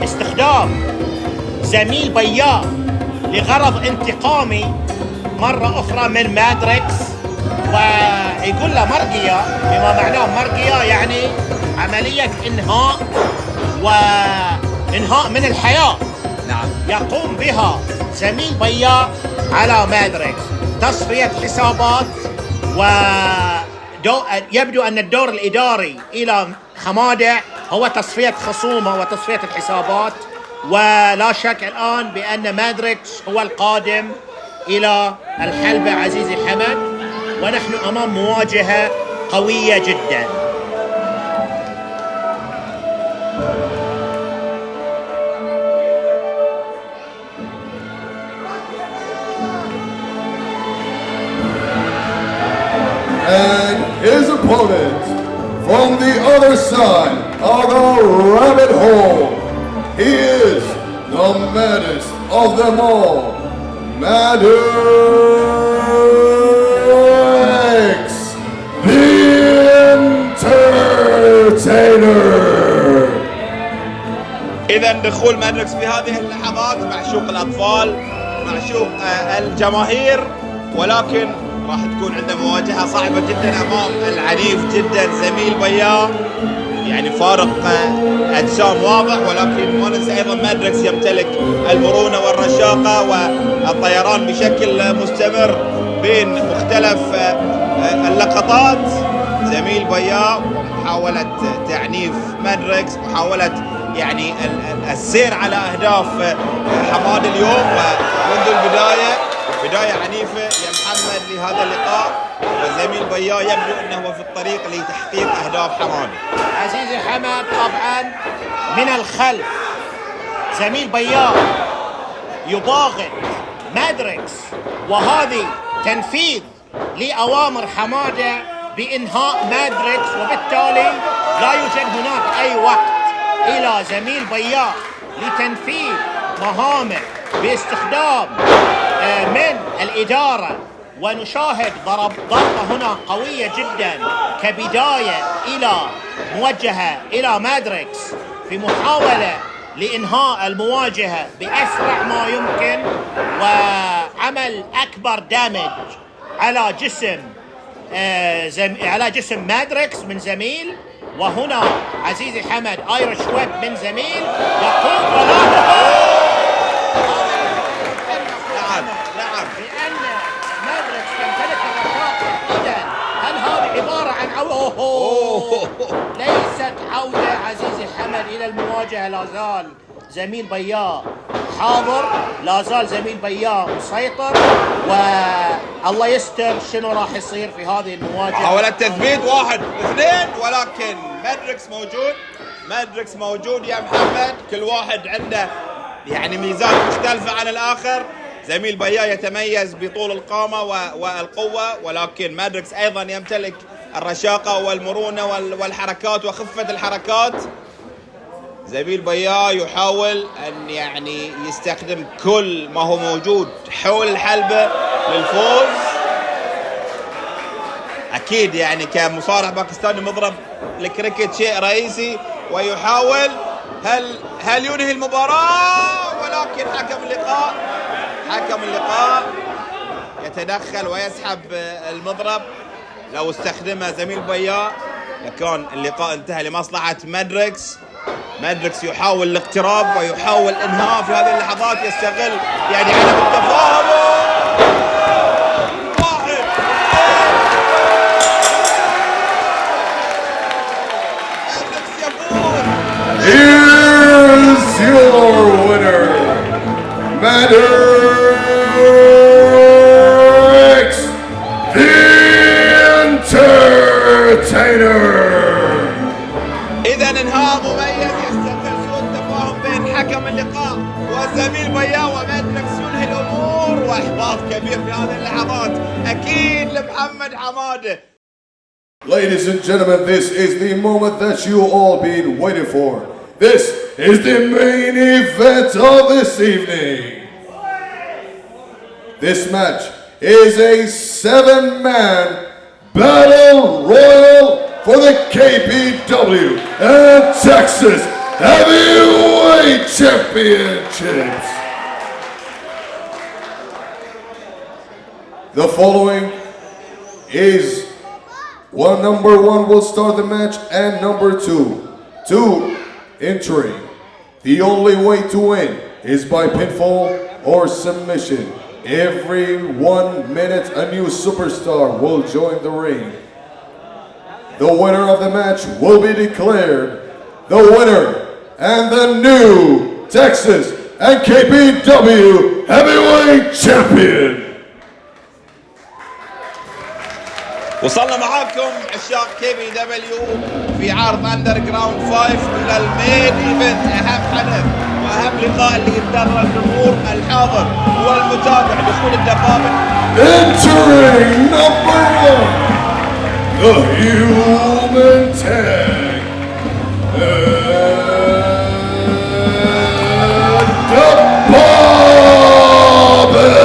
واستخدام زميل بيا لغرض انتقامي مرة أخرى من مادريكس، ويقول له مرقية، بما معناه مرقية يعني عملية إنهاء من الحياة. نعم. يقوم بها زميل بيا على مادريكس، تصفية حسابات، ويبدو أن الدور الإداري إلى حمادة هو تصفية خصومه وتصفية الحسابات، ولا شك الآن بأن مادريكس هو القادم إلى الحلبة عزيزي حمد، ونحن أمام مواجهة قوية جدا. And his opponent from the other side of the rabbit hole, he is the maddest of them all, Maddox, the Entertainer. إذا دخول مادريكس في هذه اللحظات معشوق الأطفال، معشوق الجماهير، ولكن راح تكون عنده مواجهة صعبة جدا أمام العنيف جدا زميل بيا. يعني فارق أجسام واضح، ولكن ما ننسى أيضا مادريكس يمتلك المرونة والرشاقة والطيران بشكل مستمر بين مختلف اللقطات. زميل بيا ومحاولة تعنيف مادريكس، محاولة يعني السير على أهداف حماد اليوم. ومنذ البداية بداية عنيفة يا محمد لهذا اللقاء، وزميل بيا يبدو أنه في الطريق لتحقيق أهداف حماد. عزيزي حمد، طبعا من الخلف زميل بيا يباغت مادريكس، وهذه تنفيذ لأوامر حمادة بإنهاء مادريكس، وبالتالي لا يوجد هناك أي وقت إلى زميل بيا لتنفيذ مهامه باستخدام من الإدارة. ونشاهد ضربة هنا قوية جدا كبداية إلى موجهة إلى مادريكس في محاولة لإنهاء المواجهة بأسرع ما يمكن، وعمل أكبر دامج على جسم مادريكس من زميل. وهنا عزيزي حمد ايرش ويب من زميل يقوم نعم بأن مادريكس يمتلك الرشاقة. إذا هل هذه عبارة عن ليست عودة عزيزي حمد إلى المواجهة. لا زال زميل بيا حاضر، لا زال زميل بيا مسيطر، والله يستر شنو راح يصير في هذه المواجهة. محاولة تثبيت 1 2، ولكن مادريكس موجود يا محمد. كل واحد عنده يعني ميزات مختلفة عن الآخر. زميل بيا يتميز بطول القامة والقوة، ولكن مادريكس أيضا يمتلك الرشاقة والمرونة والحركات وخفة الحركات. زميل بيا يحاول أن يعني يستخدم كل ما هو موجود حول الحلبة للفوز. أكيد يعني كمصارع باكستاني مضرب الكريكت شيء رئيسي، ويحاول هل ينهي المباراة، ولكن حكم اللقاء يتدخل ويسحب المضرب. لو استخدمه زميل بيا لكان اللقاء انتهى لمصلحة مادريكس. مادريكس يحاول الاقتراب ويحاول انهاء في هذه اللحظات، يستغل يعني عدم التفاهم. Here's your winner, Madrix the Entertainer. إذا انهاء مميز يستغل سوء التفاهم بين حكم اللقاء وزميل بيا، ومادريكس ينهي الأمور، وإحباط كبير في هذه اللحظات أكيد لمحمد حمادة. Ladies and gentlemen, this is the moment that you all been waiting for. This is the main event of this evening. This match is a 7-man battle royal for the KBW and Texas Heavyweight Championships. The following is number 1 will start the match, and number 2 entering. The only way to win is by pinfall or submission. Every 1 minute a new superstar will join the ring. The winner of the match will be declared the winner and the new Texas and KBW Heavyweight Champion. وصلنا معاكم عشاق KBW في عرض اندر جراوند 5 الى المين ايفنت، اهم حدث واهم لقاء اللي ينتظر الجمهور الحاضر والمتابع. دخول الدبابة. Entering number 1, the Human Tag, الدبابة.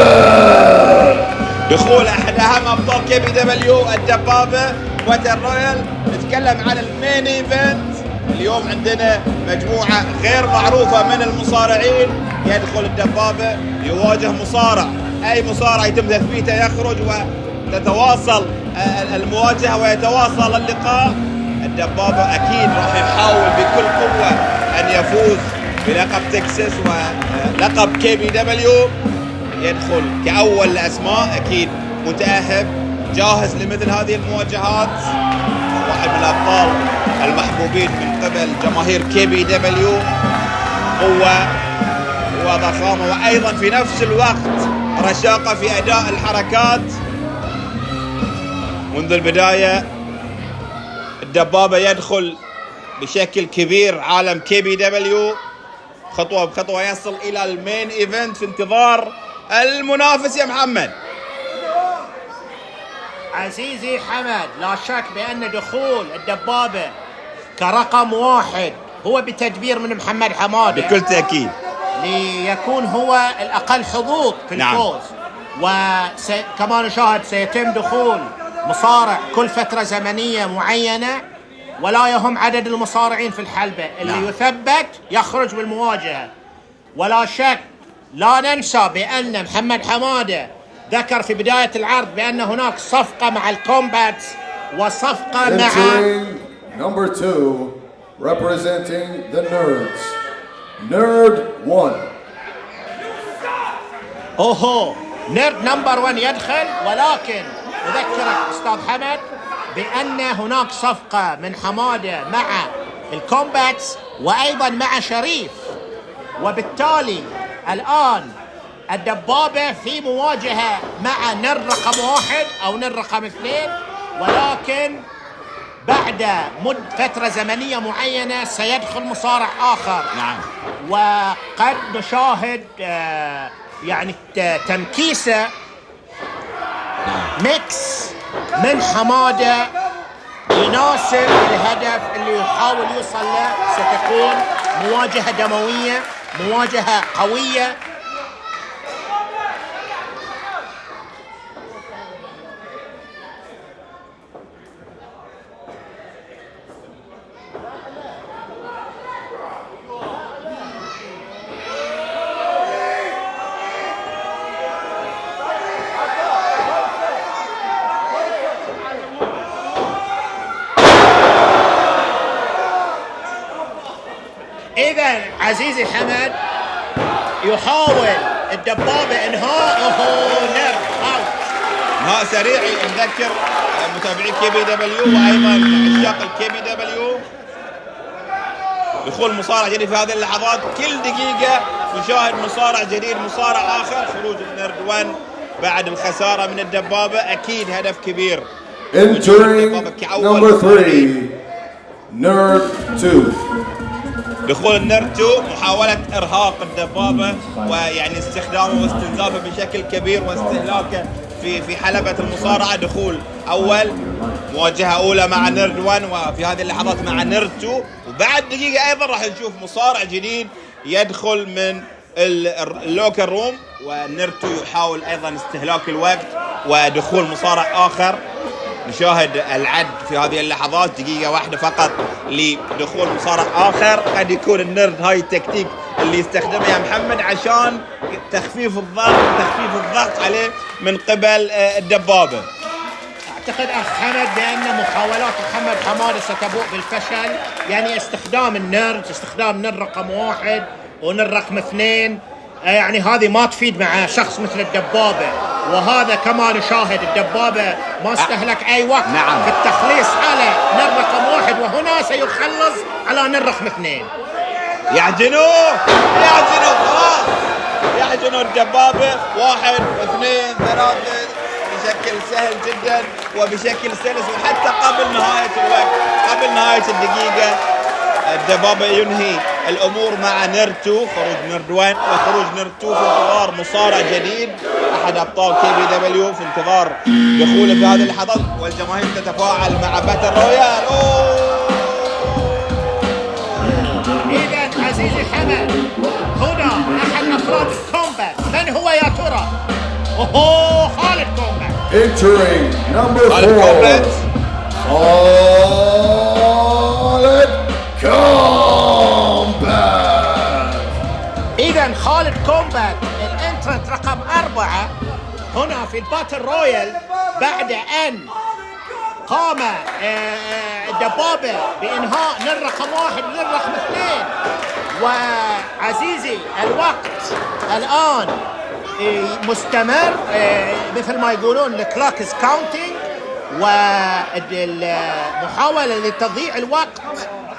دخول احد اهم ابطال KBW الدبابة باتل رويال. نتكلم عن المين ايفنت. اليوم عندنا مجموعة غير معروفة من المصارعين. يدخل الدبابة يواجه مصارع، اي مصارع يتم تثبيته يخرج وتتواصل المواجهة ويتواصل اللقاء. الدبابة اكيد راح يحاول بكل قوة ان يفوز بلقب تكساس ولقب KBW. يدخل كأول الأسماء، أكيد متأهب جاهز لمثل هذه المواجهات. واحد من الأبطال المحبوبين من قبل جماهير KBW، قوة وضخامة وأيضا في نفس الوقت رشاقة في أداء الحركات. منذ البداية الدبابة يدخل بشكل كبير عالم KBW، خطوة بخطوة يصل إلى المين إيفنت في انتظار المنافس. يا محمد عزيزي حمد، لا شك بأن دخول الدبابة كرقم 1 هو بتدبير من محمد حمادة بكل تأكيد، ليكون هو الأقل حظوظ في الفوز. وكما نشاهد سيتم دخول مصارع كل فترة زمنية معينة، ولا يهم عدد المصارعين في الحلبة. اللي يثبت يخرج بالمواجهة. ولا شك لا ننسى بأن محمد حمادة ذكر في بداية العرض بأن هناك صفقة مع الكومباتس وصفقة مع Entering number 2, representing the Nerds, Nerd 1. نيرد نمبر 1 يدخل. ولكن أذكرك أستاذ حمد بأن هناك صفقة من حمادة مع الكومباتس وأيضا مع شريف، وبالتالي الآن الدبابة في مواجهة مع نر رقم 1 أو نر رقم 2. ولكن بعد فترة زمنية معينة سيدخل مصارع آخر. نعم. وقد نشاهد يعني تمكيسة ميكس من حمادة يناسب الهدف اللي يحاول يوصل له. ستكون مواجهة دموية، مواجهة قوية. إذا عزيزي حمد يحاول الدبابة إنهاء انهاء سريع. نذكر متابعي كي بي دبليو وايضا عشاق الكي بي دبليو دخول مصارع جديد في هذه اللحظات. كل دقيقة نشاهد مصارع جديد، مصارع آخر. خروج النرد 1 بعد الخسارة من الدبابة أكيد هدف كبير. Entering number 3, Nerd 2. دخول النرد 2 محاولة إرهاق الدبابة ويعني استخدامه واستنزافه بشكل كبير واستهلاكه في حلبة المصارعة. دخول أول، مواجهة أولى مع نرد 1 وفي هذه اللحظات مع نرد 2. وبعد دقيقة أيضا راح نشوف مصارع جديد يدخل من اللوكر روم، ونرد 2 يحاول أيضا استهلاك الوقت ودخول مصارع آخر. نشاهد العد في هذه اللحظات، دقيقة واحدة فقط لدخول مصارع آخر. قد يكون النرد هاي التكتيك اللي يستخدمه يا محمد عشان تخفيف الضغط عليه من قبل الدبابة. أعتقد أخ حمد بأن محاولات محمد حمادة ستبوء بالفشل. يعني استخدام نرد رقم 1 ونرد رقم 2 يعني هذه ما تفيد مع شخص مثل الدبابة. وهذا كما نشاهد الدبابة ما استهلك أي وقت في التخليص على نرد رقم 1، وهنا سيخلص على نرد رقم 2. يعجنوه خلاص، يعجنوا الدبابة 1 2 3 بشكل سهل جدا وبشكل سلس. وحتى قبل نهاية الوقت، قبل نهاية الدقيقة، الدبابة ينهي الأمور مع نرد 2. خروج نرد 1 وخروج نرد 2 في انتظار مصارع جديد، أحد أبطال كي بي دبليو، في انتظار دخوله في هذه اللحظات. والجماهير تتفاعل مع باتل رويال. إذا عزيزي حمد هنا أحد أفراد الكومبات. من هو يا ترى؟ خالد كومبات. Entering number 4, Khalid Combat. إذا خالد كومبات الانترنت رقم 4 هنا في الباتل رويال بعد أن قام الدبابة بإنهاء نرد رقم 1 ونرد رقم 2. وعزيزي الوقت الآن مستمر، مثل ما يقولون الكلوك از كاونتينج، والمحاولة لتضييع الوقت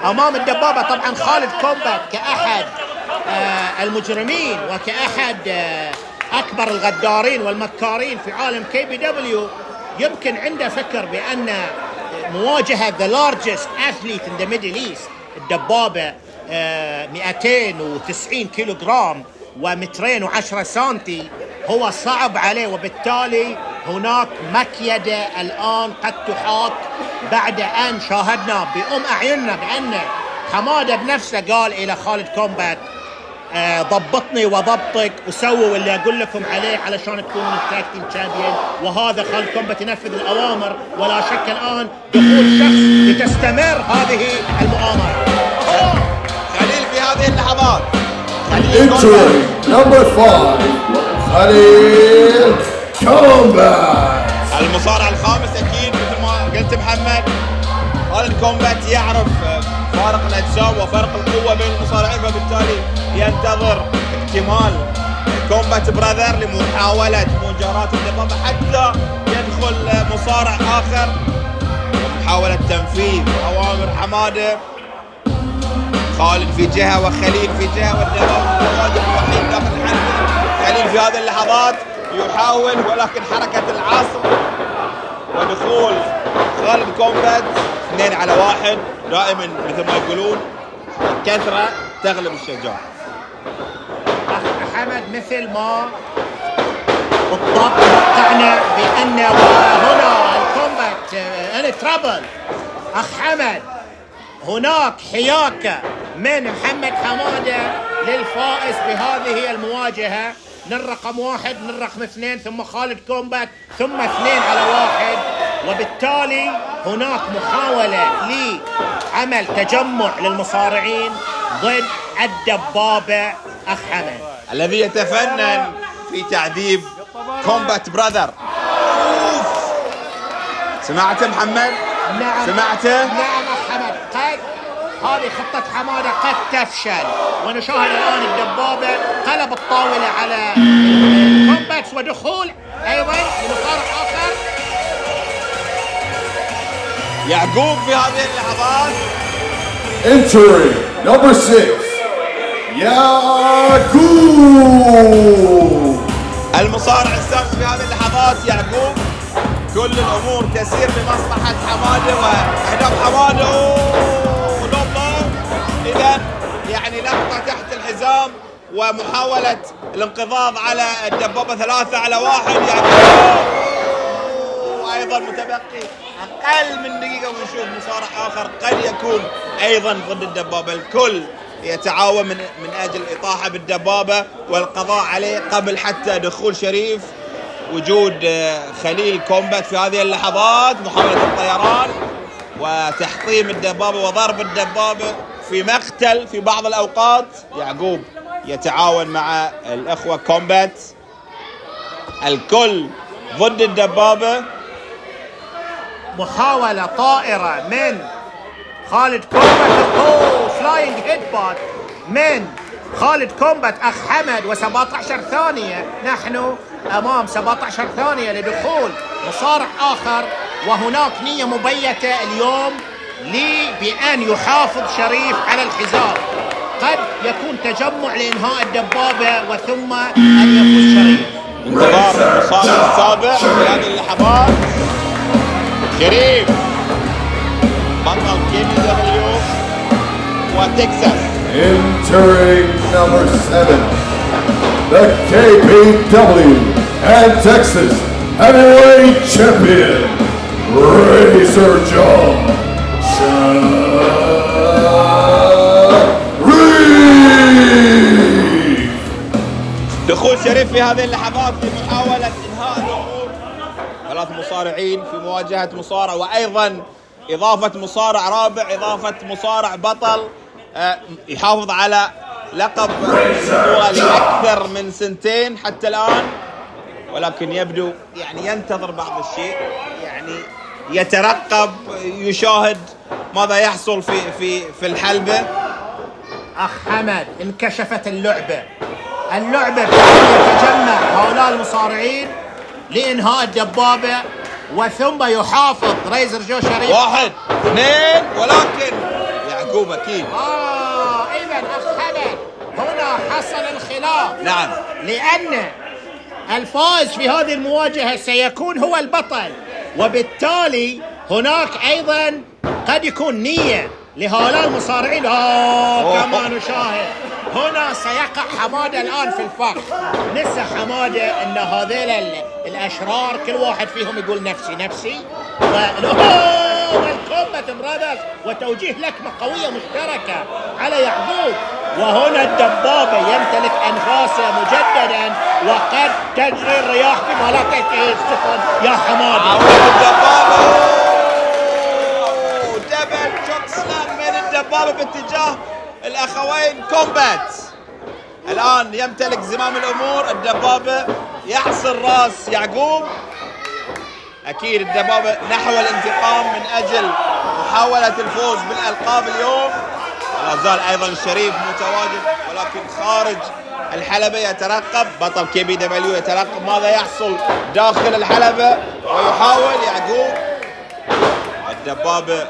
أمام الدبابة. طبعا خالد كومبات كأحد المجرمين وكأحد أكبر الغدارين والمكارين في عالم كي بي دبليو يمكن عنده فكر بأن مواجهة the largest athlete in the Middle East الدبابة 290 كيلوغرام و210 سنتي هو صعب عليه، وبالتالي هناك مكيدة الآن قد تحاك بعد أن شاهدنا بأم أعيننا بأن حمادة بنفسه قال إلى خالد كومبات ضبطني وضبطك وسووا اللي أقول لكم عليه علشان تكونوا التاج تيم تشامبيون. وهذا خالد كومبات ينفذ الأوامر، ولا شك الآن دخول شخص لتستمر هذه المؤامرة. خليل في هذه اللحظات Entering number 5, Khalid Combat. المصارع الخامس. أكيد مثل ما قلت محمد، خالد كومبات يعرف فارق الأجسام وفرق القوة بين المصارعين، فبالتالي ينتظر اكتمال كومبات براذر لمحاولة مجاراة الدبابة حتى يدخل مصارع آخر ومحاولة تنفيذ أوامر حمادة. خالد في جهة وخليل في جهة، والدبابة الوحيد داخل الحلبة. خليل في هذه اللحظات يحاول، ولكن حركة العصر ودخول خالد كومبات 2-1. دائما مثل ما يقولون كثرة تغلب الشجاعة. أخ حمد مثل ما بالضبط وقعنا بأن هنا الكومبات ان ترابل. أخ حمد هناك حياكة من محمد حمادة للفائز بهذه المواجهة من رقم 1 من رقم 2 ثم خالد كومبات ثم 2-1. وبالتالي هناك محاولة لعمل تجمع للمصارعين ضد الدبابة أخ حمد الذي يتفنن في تعذيب كومبات براذر. سمعته محمد؟ نعم سمعته؟ نعم أخ حمد. قد هذه خطة حمادة قد تفشل، ونشاهد الآن الدبابة قلب الطاولة على الكومباتس ودخول أيضا لمصارع آخر. يعقوب في هذه اللحظات Entering number 6, يعقوب. المصارع السادس في هذه اللحظات يعقوب. كل الامور تسير لمصلحة حمادة واهداف حمادة. اذا يعني لقطة تحت الحزام ومحاولة الانقضاض على الدبابة 3-1. يعقوب ايضا متبقي اقل من دقيقة ونشوف مصارع اخر قد يكون ايضا ضد الدبابة. الكل يتعاون من اجل الاطاحة بالدبابة والقضاء عليه قبل حتى دخول شريف. وجود خليل كومبات في هذه اللحظات، محاولة الطيران وتحطيم الدبابة وضرب الدبابة في مقتل في بعض الأوقات. يعقوب يتعاون مع الأخوة كومبات، الكل ضد الدبابة. محاولة طائرة من خالد كومبات، فلاينج هيد بات من خالد كومبات أخ حمد. و17 ثانية، نحن أمام 17 ثانية لدخول مصارع آخر. وهناك نية مبيتة اليوم بأن يحافظ شريف على الحزام. قد يكون تجمع لإنهاء الدبابة وثم أن يفوز شريف. انتظار المصارع السابع في هذه اللحظات شريف بطل KBW وتكساس. Entering number 7, the KBW and Texas Heavyweight Champion, Razor John Sharif. دخول شريف في هذه اللحظات لمحاولة إنهاء الأمور. 3 مصارعين في مواجهة مصارع، وأيضا إضافة مصارع رابع، إضافة مصارع بطل يحافظ على لقب البطولة لأكثر من 2 حتى الآن. ولكن يبدو يعني ينتظر بعض الشيء، يعني يترقب يشاهد ماذا يحصل في الحلبة. أخ حمد انكشفت اللعبة بأن يتجمع هؤلاء المصارعين لإنهاء الدبابة وثم يحافظ ريزر جو شريف. 1 2 ولكن يعقوب أكيد. إذن أخ حمد هنا حصل الخلاف. نعم، لأن الفائز في هذه المواجهة سيكون هو البطل، وبالتالي هناك أيضا قد يكون نية لهؤلاء المصارعين. كما نشاهد هنا سيقع حمادة الآن في الفخ. نسى حمادة أن هذيل الأشرار كل واحد فيهم يقول نفسي والكومبات براذرز، وتوجيه لكمة قوية مشتركة على يعقوب. وهنا الدبابة يمتلك أنفاسه مجددا وقد تجري الرياح بما لا تنتهي السفن يا حمادة. الدبابة دبل شوت سلام من الدبابة باتجاه الأخوين كومبات. الآن يمتلك زمام الأمور الدبابة، يحصل راس يعقوب. أكيد الدبابة نحو الانتقام من أجل محاولة الفوز بالألقاب اليوم. ولا زال أيضا الشريف متواجد ولكن خارج الحلبة يترقب. بطل KBW يترقب ماذا يحصل داخل الحلبة ويحاول يعقوب. الدبابة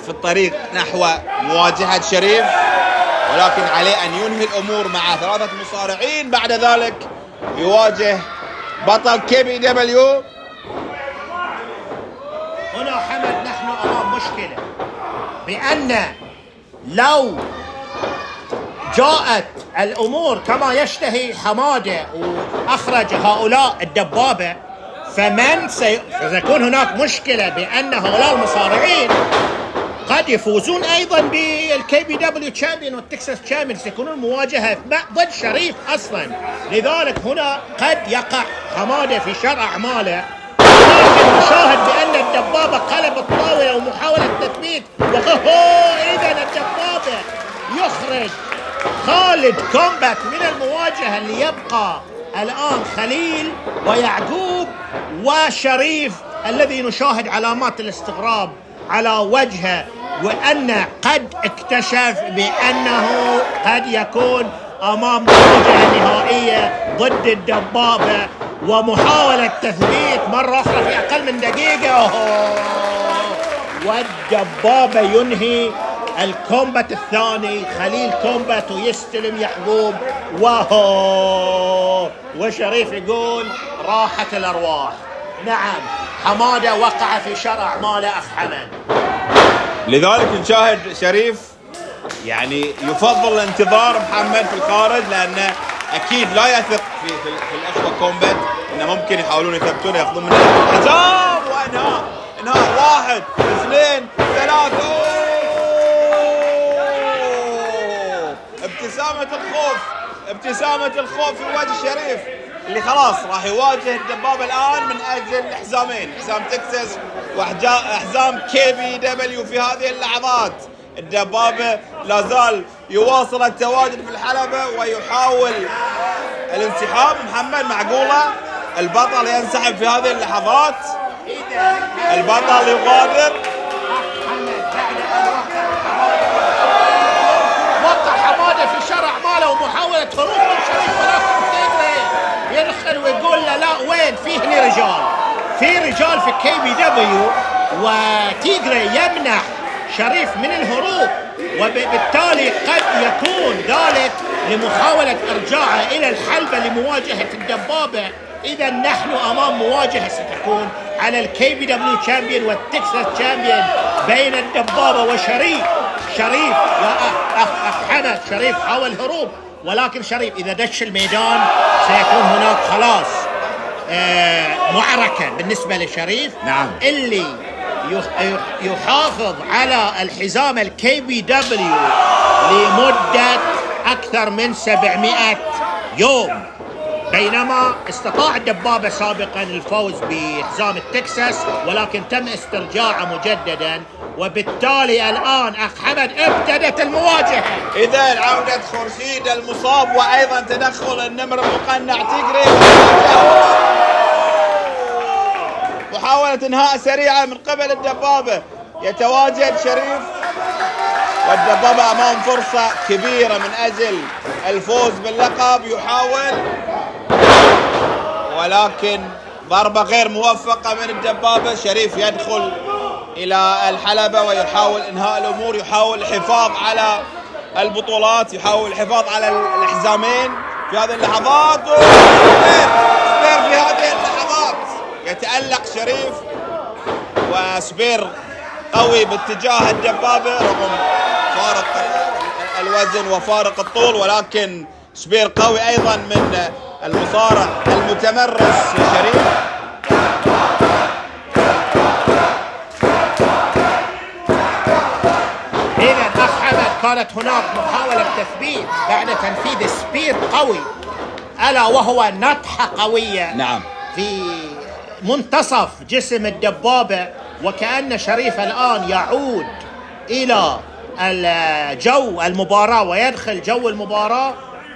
في الطريق نحو مواجهة شريف، ولكن عليه أن ينهي الأمور مع 3 مصارعين. بعد ذلك يواجه بطل KBW. هنا يا حمد نحن أمام مشكلة، بأن لو جاءت الأمور كما يشتهي حمادة وأخرج هؤلاء الدبابة، سيكون هناك مشكلة بأن هؤلاء المصارعين قد يفوزون أيضا بالكي بي دبليو تشامبيون والتكساس تشامبيون، سيكون المواجهة ضد شريف أصلا. لذلك هنا قد يقع حمادة في شر أعماله، ولكن نشاهد بأن الدبابة قلب الطاولة ومحاولة تثبيت، إذا الدبابة يخرج خالد كومبات من المواجهة، اللي يبقى الآن خليل ويعقوب وشريف الذي نشاهد علامات الاستغراب على وجهه، وأن قد اكتشف بأنه قد يكون أمام مواجهة نهائية ضد الدبابة ومحاولة تثبيت مرة أخرى في أقل من دقيقة، والدبابة ينهي الكومبات الثاني خليل كومبات ويستلم يعقوب وشريف يقول راحت الأرواح. نعم حمادة وقع في شر أعماله أخ حمد. لذلك نشاهد شريف يعني يفضل الانتظار محمد في الخارج، لأنه أكيد لا يثق في الأخوة كومبات إنه ممكن يحاولون يثبتونه ياخذون منه الحزام، وإنهاء 1 2 3. ابتسامة الخوف في وجه شريف اللي خلاص راح يواجه الدبابة الآن من أجل حزامين، حزام تكساس وحزام كي بي دبليو. في هذه اللحظات الدبابة لا زال يواصل التواجد في الحلبة ويحاول الانسحاب. محمد معقولة البطل ينسحب في هذه اللحظات؟ البطل يغادر. في شرع ماله ومحاولة هروب من شريف، ولكن تيجري يدخل ويقول له لا وين في هني رجال، في رجال في كي بي دبليو، وتيجري يمنع شريف من الهروب، وبالتالي قد يكون ذلك لمحاولة إرجاعه إلى الحلبة لمواجهة الدبابة. إذا نحن أمام مواجهة ستكون على الكي بي دبليو تشامبيون والتكساس تشامبيون بين الدبابة وشريف. شريف يا أخ حمد، شريف حاول هروب، ولكن شريف إذا دش الميدان سيكون هناك خلاص معركة بالنسبة لشريف. نعم. اللي يحافظ على الحزام الكي بي دبليو لمدة أكثر من 700 يوم، بينما استطاع الدبابة سابقا الفوز بحزام التكساس ولكن تم استرجاعه مجددا، وبالتالي الآن أخ حمد ابتدت المواجهة. إذا عودة خورشيد المصاب وأيضا تدخل النمر المقنع تيجري، محاولة انهاء سريعة من قبل الدبابة. يتواجد شريف والدبابة أمام فرصة كبيرة من أجل الفوز باللقب، يحاول ولكن ضربة غير موفقة من الدبابة. شريف يدخل إلى الحلبة ويحاول إنهاء الأمور، يحاول الحفاظ على البطولات، يحاول الحفاظ على الحزامين في هذه اللحظات. سبير في هذه اللحظات يتألق شريف، وسبير قوي باتجاه الدبابة رغم فارق الوزن وفارق الطول، ولكن سبير قوي أيضا من المصارع المتمرس شريف. إذا أخ حمد كانت هناك محاولة تثبيت بعد تنفيذ سبير قوي، ألا وهو نطحة قوية نعم في منتصف جسم الدبابة، وكأن شريف الآن يعود إلى الجو المباراة ويدخل جو المباراة.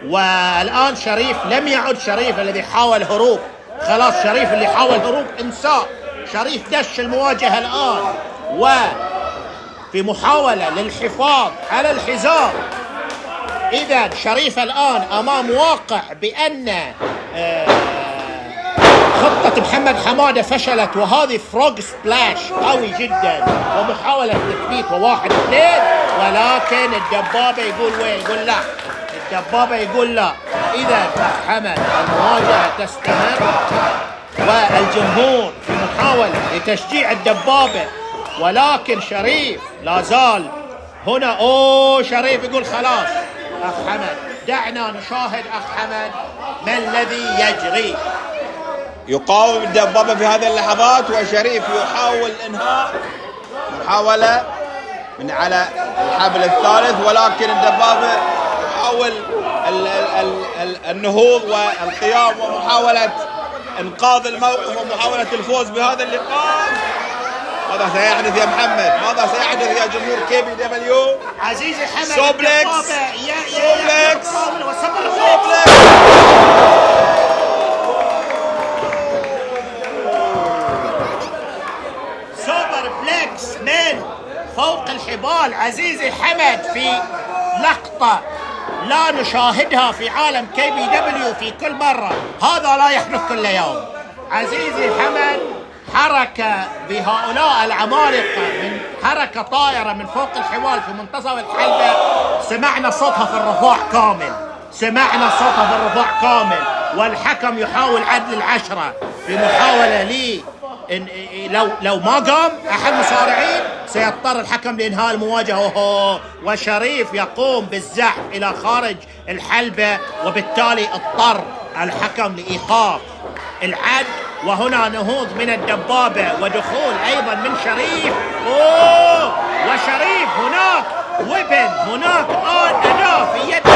والآن شريف لم يعد شريف الذي حاول هروب، خلاص شريف اللي حاول هروب انساه. شريف دش المواجهة الآن وفي محاولة للحفاظ على الحزام. إذا شريف الآن أمام واقع بأن خطة محمد حمادة فشلت، وهذه فروغ سبلاش قوي جدا ومحاولة تثبيت وواحد اثنين، ولكن الدبابة يقول وين؟ يقول لا. الدبابة يقول لا. إذا حمد المواجهة تستمر والجمهور في محاولة لتشجيع الدبابة ولكن شريف لا زال هنا. اوه شريف يقول خلاص اخ حمد دعنا نشاهد اخ حمد ما الذي يجري. يقاوم الدبابة في هذه اللحظات، وشريف يحاول انهاء محاولة من على الحبل الثالث، ولكن الدبابة يحاول النهوض والقيام ومحاولة انقاذ الموقف ومحاولة الفوز بهذا اللقاء. ماذا سيحدث يا محمد؟ ماذا سيحدث يا جمهور كي بي دبليو؟ عزيزي حمد سوبلكس سوبلكس سوبر بلكس من فوق الحبال. عزيزي حمد في لقطة لا نشاهدها في عالم كي بي دبليو في كل مرة، هذا لا يحدث كل يوم. عزيزي حمد حركة بهؤلاء العمالقة، من حركة طائرة من فوق الحبال في منتصف الحلبة، سمعنا صوتها في الرفاع كامل، سمعنا صوتها في الرفاع كامل، والحكم يحاول عدل العشرة في محاولة لي لو ما قام أحد المصارعين سيضطر الحكم لإنهاء المواجهة. وشريف يقوم بالزحف إلى خارج الحلبة، وبالتالي اضطر الحكم لإيقاف العد. وهنا نهوض من الدبابة ودخول أيضا من شريف. وشريف هناك ويبن، هناك أداة في يد،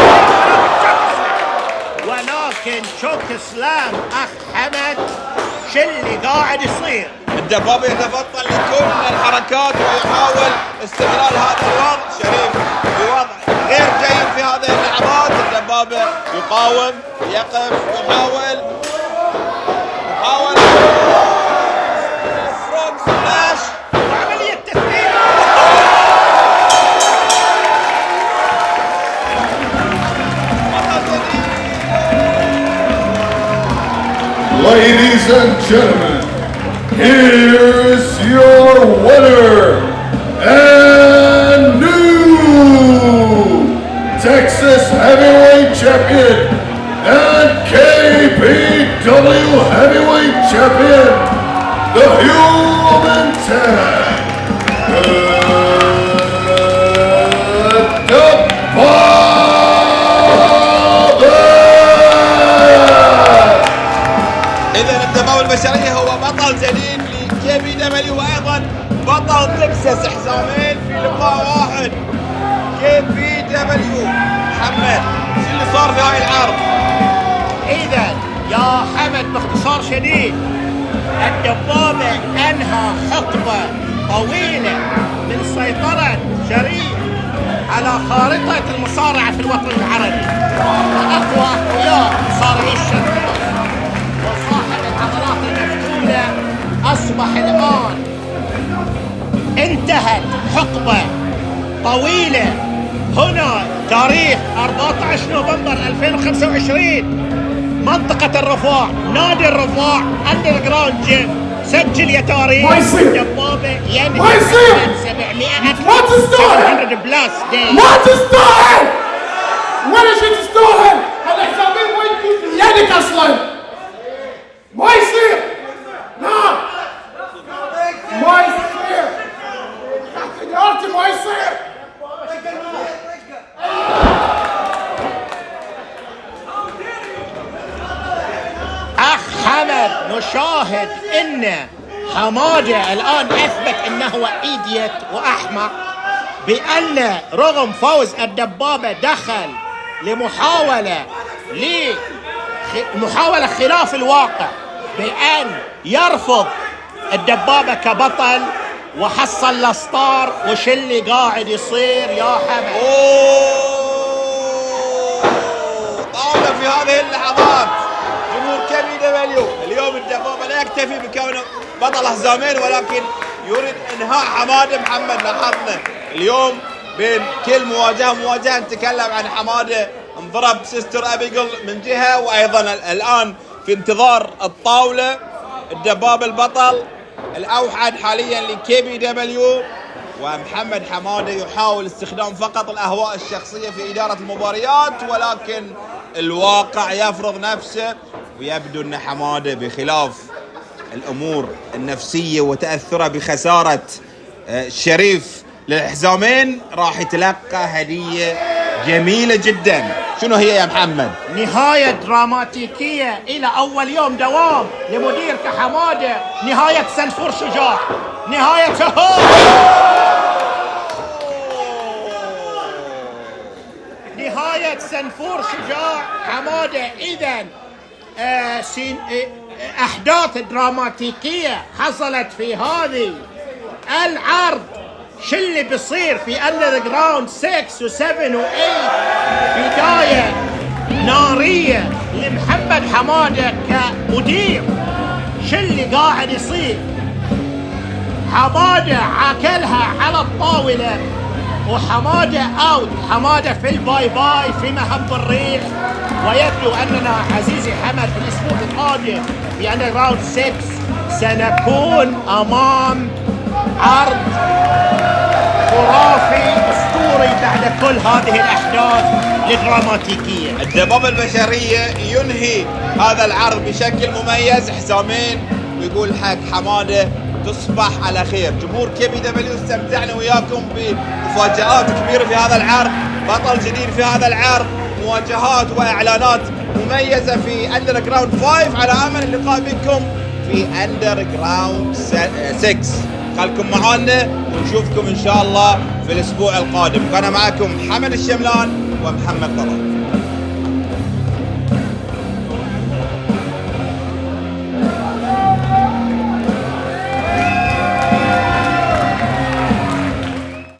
ولكن شوك سلام أخ حمد شو اللي قاعد يصير؟ الدبابة يتفطن لكل الحركات ويحاول استغلال هذا الوضع. شريف بوضع غير جيد في هذه اللحظات. الدبابة يقاوم، يقف، يحاول فروغ سلاش وعملية تثبيت. Ladies and gentlemen, here's your winner and new Texas Heavyweight Champion and KBW Heavyweight Champion, the Human Tag, إذا الدبابة البشرية هو بطل جديد لكي بي دبليو، وأيضا بطل تكساس حزامين في لقاء واحد. كي بي دبليو محمد، شو اللي صار في هاي العرض؟ إذا يا حمد باختصار شديد، الدبابة أنهى حقبة طويلة من سيطرة شريف على خارطة المصارعة في الوطن العربي، وأقوى أقوياء مصارعي الشرق وصاحب العضلات المفتولة. أصبح الآن انتهت حقبة طويلة. هنا تاريخ 14 نوفمبر 2025، منطقة الرفاع، نادي الرفاع، أندر جراوند جيم. سجل يا تاريخ. الدبابة ينهي 700 بلاس داي. ما تستاهل ولا شيء تستاهل. الحسابين وين في يدك اصلا؟ ما يصير. نعم ما يصير، تحت ادارتي ما يصير. أخ حمد نشاهد إن حمادة الآن أثبت أنه هو إيديت وأحمق، بأن رغم فوز الدبابة دخل لمحاولة خلاف الواقع، بأن يرفض الدبابة كبطل وحصل الستار. وش اللي قاعد يصير يا حمد؟ طاولة في هذه اللحظات جمهور كي بي دبليو. اليوم الدبابة لا يكتفي بكونه بطل حزامين، ولكن يريد انهاء حمادة. محمد لاحظنا اليوم بين كل مواجهة نتكلم عن حمادة انضرب سيستر ابيجل من جهة، وايضا الان في انتظار الطاولة الدبابة البطل الاوحد حاليا لكي بي دبليو. ومحمد حمادة يحاول استخدام فقط الاهواء الشخصية في ادارة المباريات، ولكن الواقع يفرض نفسه. ويبدو ان حمادة بخلاف الامور النفسية وتأثره بخسارة الشريف للحزامين راح يتلقى هدية جميلة جدا. شنو هي يا محمد؟ نهاية دراماتيكية إلى أول يوم دوام لمدير كحمادة، نهاية سنفور شجاع، نهاية نهاية سنفور شجاع حمادة. إذن أحداث دراماتيكية حصلت في هذه العرض. شو اللي بيصير في أندرجراوند 6 و7 و8؟ بداية نارية لمحمد حمادة كمدير. شو اللي قاعد يصير؟ حمادة عاكلها على الطاولة وحمادة اوت، حمادة في الباي باي في مهب الريح. ويبدو اننا عزيزي حمد في الاسبوع القادم في اندرجراوند 6 سنكون امام عرض خرافي اسطوري بعد كل هذه الاحداث الدراماتيكيه. الدبابة البشرية ينهي هذا العرض بشكل مميز، حزامين، ويقول حق حمادة تصبح على خير. جمهور KBW استمتعنا وياكم بمفاجآت كبيرة في هذا العرض، بطل جديد في هذا العرض، مواجهات واعلانات مميزة في اندرجراوند 5. على امل اللقاء بكم في اندرجراوند 6. خلكم معانا ونشوفكم ان شاء الله في الاسبوع القادم. كان معكم حمد الشملان ومحمد طلال.